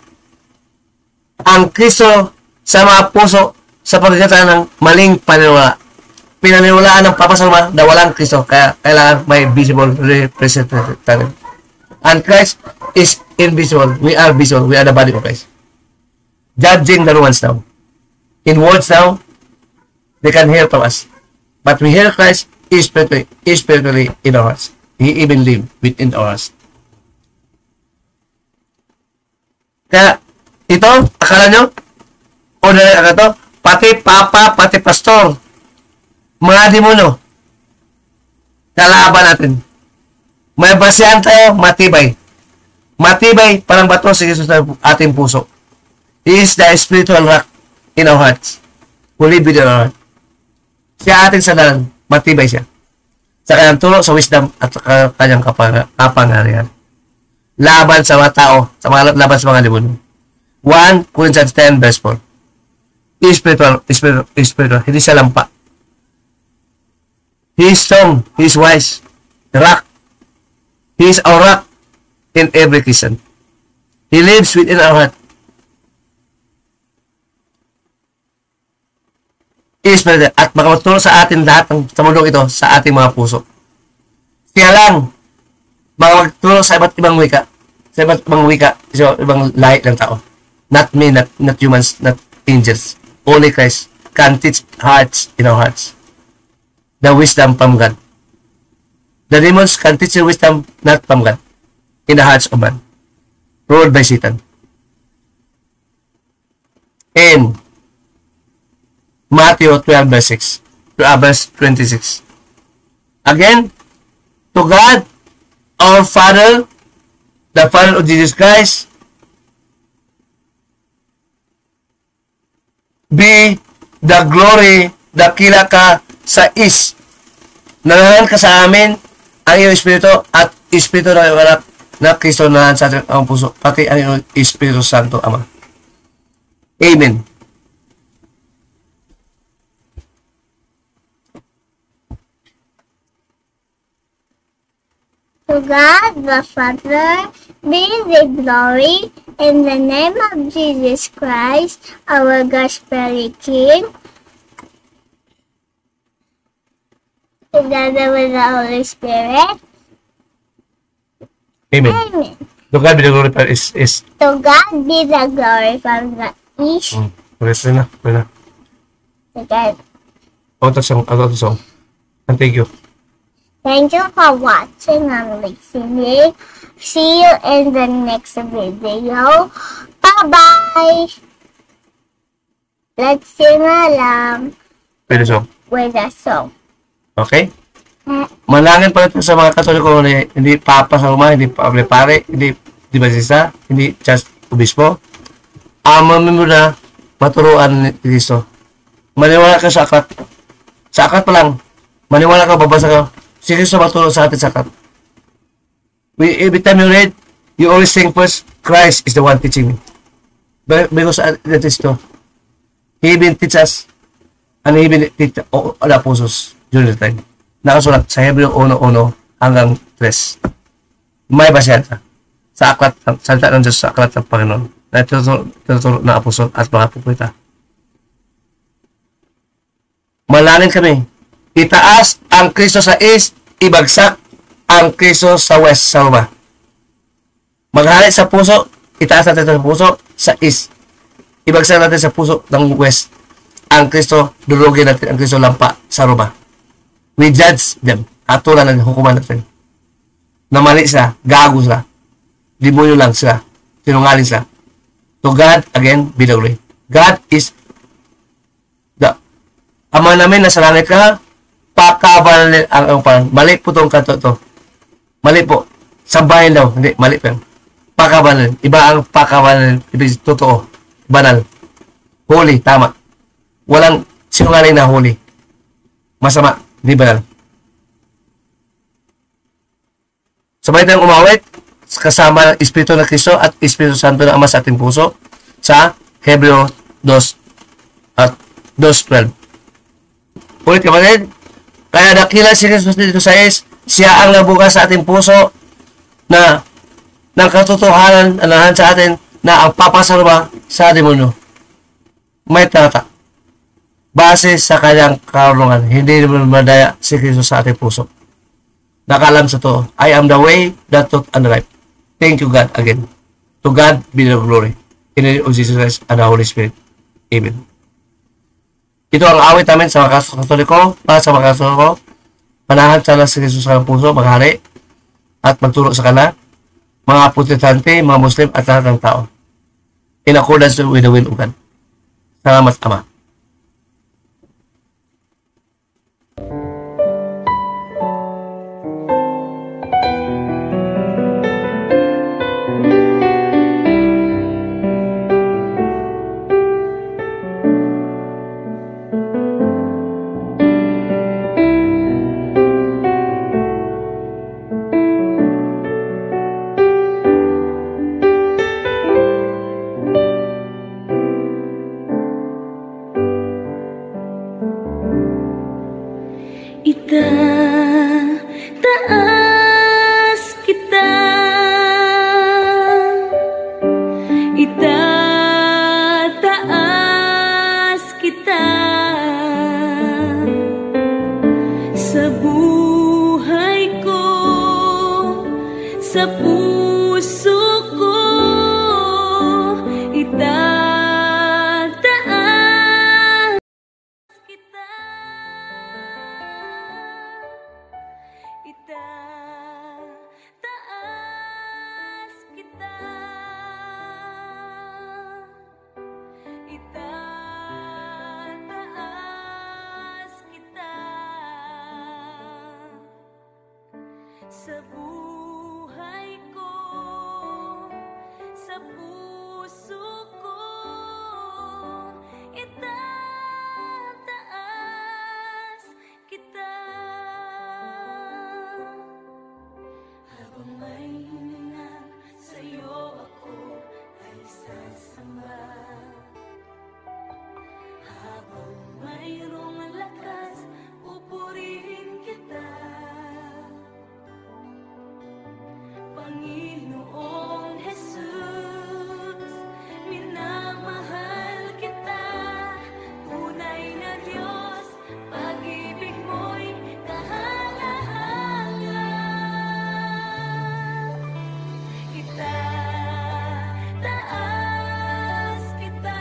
ang Kristo sa mga puso sa pagkakita ng maling paniniwala. Pinaniniwalaan ng Papa sa Luma na walang Kristo, kaya kailangan may visible representative. And Christ is invisible. We are visible. We are the body of Christ. Judging the Romans now. In words now, they can hear from us. But we hear Christ spiritually in our hearts. He even lives within our hearts. Kaya, ito, akala nyo, ordinary akala to, pati papa, pati pastor, mga demonyo, kalaban natin. May basehan tayo, matibay. Matibay, parang bato si Jesus sa ating puso. He is the spiritual rock in our hearts. Who live within our heart. Siya ating sandalan, matibay siya. Sa kanyang turo, sa wisdom, at kanyang kapangyarihan. Laban sa mga tao, laban sa mga demonyo. 1 Corinthians 10 verse 4. Spiritual. Hindi siya lampa. He is strong. He is wise. Rock. He is our rock in every Christian. He lives within our heart. He is spiritual. At makamutulong sa atin lahat sa mundong ito, sa ating mga puso. Kaya lang, magtulong sa iba't ibang wika. Sa iba't ibang lahi ng tao. Not me, not humans, not angels. Only Christ can teach hearts in our hearts. The wisdom from God. The demons can teach the wisdom not from God in the hearts of man. Ruled by Satan. In Matthew 12 verse 6 to verse 26. Again, to God, our Father, the Father of Jesus Christ, be the glory, dakila ka sa nanahan ka sa amin ang iyong Espiritu at Espiritu ng iyong anak na Kristo nanahan sa ating ang puso, pati ang iyong Espiritu Santo, Ama. Amen. To God the Father be the glory in the name of Jesus Christ, our gospel King, together with the Holy Spirit. Amen. Amen. To God be the glory for is. To God be the glory for the East. Rest na. To God. Out of song. And thank you. Thank you for watching and listening. See you in the next video. Bye-bye! Let's sing along Pwede song. with a song. Okay? Manalangin pa ito sa mga Katoliko na hindi Papa sa Roma, hindi Pablo Pare, hindi Basista, hindi just Obispo. Amamin mo na maturuan ni Cristo. Maniwala ka sa aklat. Sa aklat pa lang. Maniwala ka, babasa ka. Si Cristo matulong sa atin sa aklat. Every time you read, you always think first, Christ is the one teaching me. Because that is to. He even teach us, and he even teach all the apostles during the time. Nakasulat sa Hebreo 1:1 hanggang 3. May basehan sa aklat, salita ng Diyos sa aklat ng Panginoon na tinuturo ng apostol at mga propeta. Malangin kami. Itaas ang Kristo sa east, ibagsak ang Kristo sa west, sa Roma. Maghari sa puso, itaas natin sa puso sa east. Ibagsak natin sa puso ng west. Ang Kristo, durugin natin ang Kristo lampa sa Roma. We judge them. Atulan natin, hukuman natin. Namali sila, gago sila. Demonyo lang sila. Sinungaling sila. To God, again, be the glory. God is the Ama namin, nasa langit ka, pakabanalin ang parang. Mali po itong kanto to. Mali po. Sabahin daw. Hindi, mali po yan. Pakabanalin. Iba ang pakabanalin. Ibig totoo. Banal. Holy. Tama. Walang sinungaling na holy. Masama. Hindi banal. Sabay tayong umawit kasama ng Espiritu ng Kristo at Espiritu Santo ng Ama sa ating puso sa Hebreo 2 at 2:12. Ulit kapatid, kaya dakila si Jesus dito sa siya ang nabukas sa ating puso na ng katotohanan anahan sa atin na ang papasalba sa demonyo. May tata. Base sa kanyang karunungan, hindi naman madaya si Kristo sa ating puso. Nakalam sa to, I am the way, the truth, and the life. Thank you God again. To God be the glory. In the name of Jesus Christ and the Holy Spirit. Amen. Ito ang awit namin sa mga Katoliko, para sa mga Katoliko. Panahan sana si Jesus sa puso, maghari, at magturo sa kanila, mga Protestante, mga Muslim, at lahat ng tao. In accordance with the will of God. Salamat, Ama. Itataas kita, itataas kita sa buhay ko, sa puso ko, itataas kita. Itataas kita, itataas kita sa buhay ko, sa puso ko, itataas kita. Habang may hininga sa'yo ako ay sasamba, habang mayroong lakas pupurihin kita, Panginoong Jesus, minamahal kita, tunay na Diyos, pag-ibig mo'y kahanga-hanga. Itataas kita,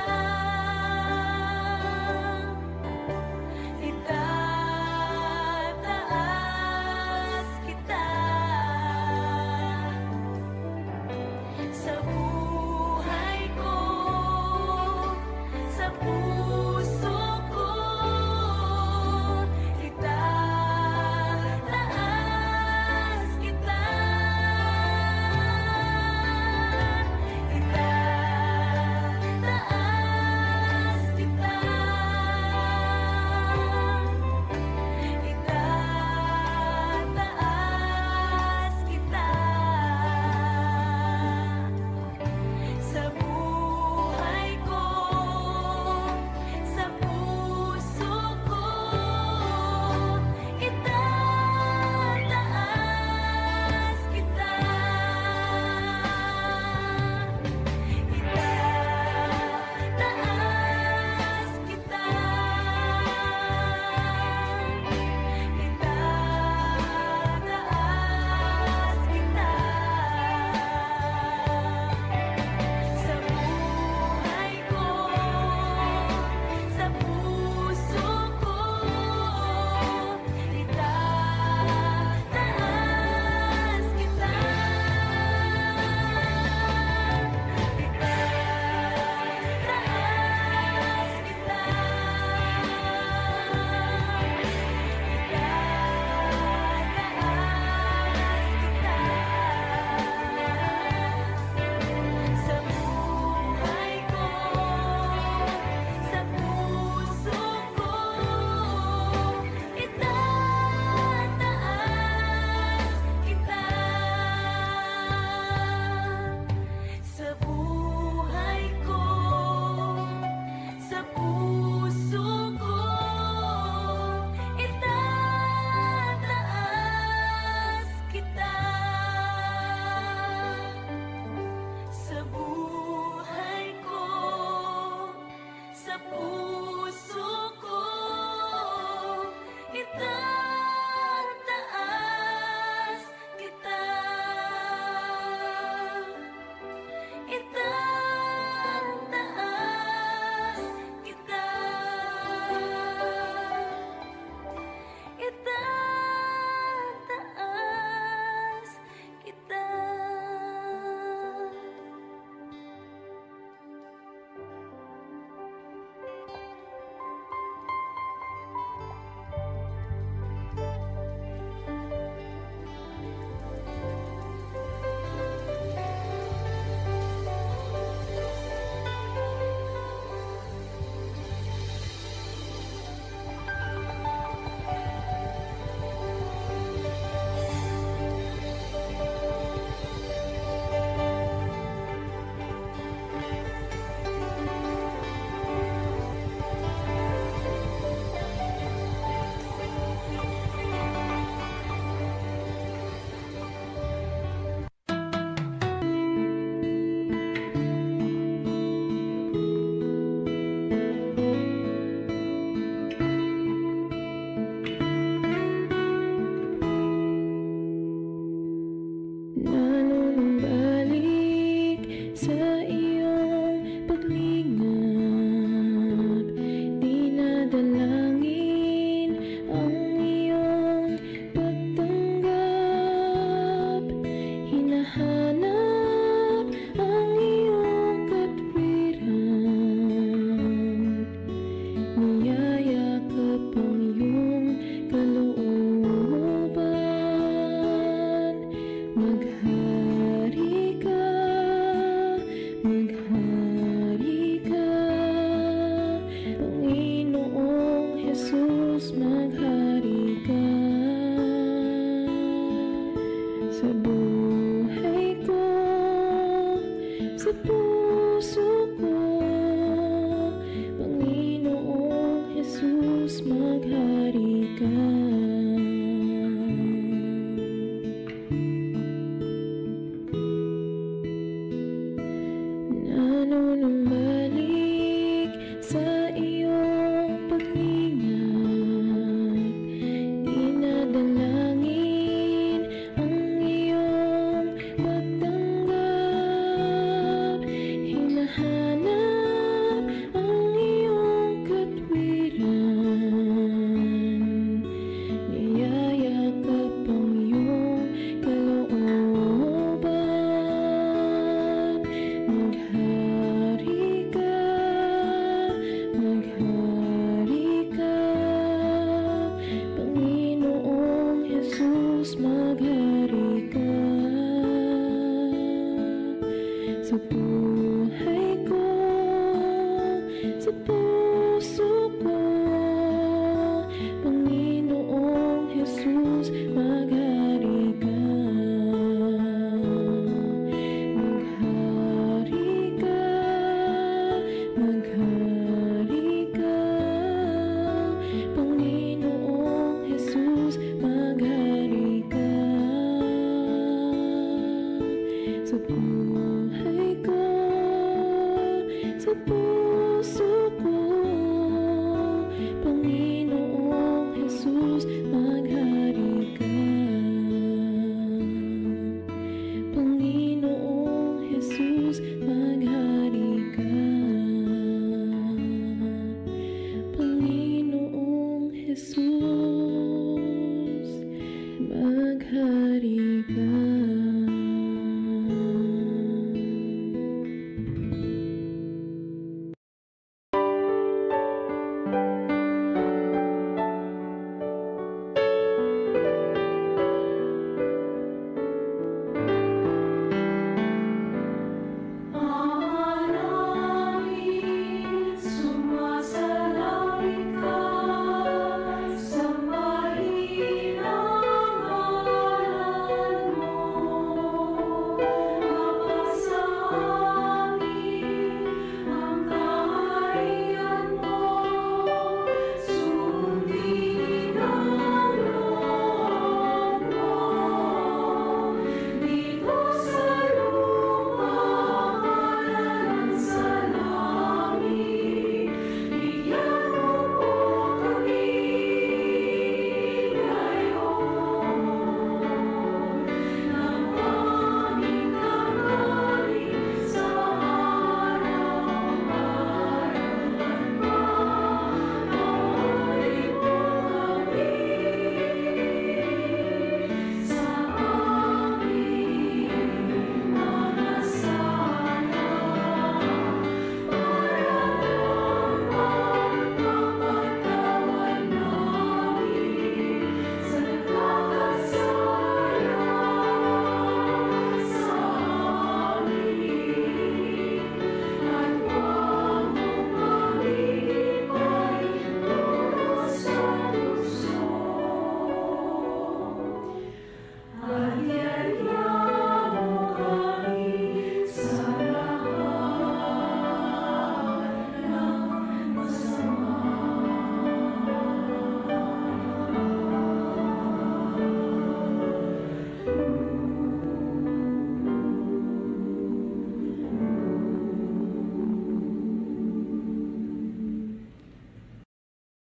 Nanunumbalik sa iyong pag-ingat, dinadalangin ang iyong pagtanggap, hinahanap ang iyong katwiran, niyayakap ang iyong kalooban. Maghari ka, Panginoong Jesus, maghari ka sa buhay ko, sa puso ko. Panginoong Jesus, maghari ka. Maghari ka, Panginoong Jesus, maghari ka sa buhay ko, sa buhay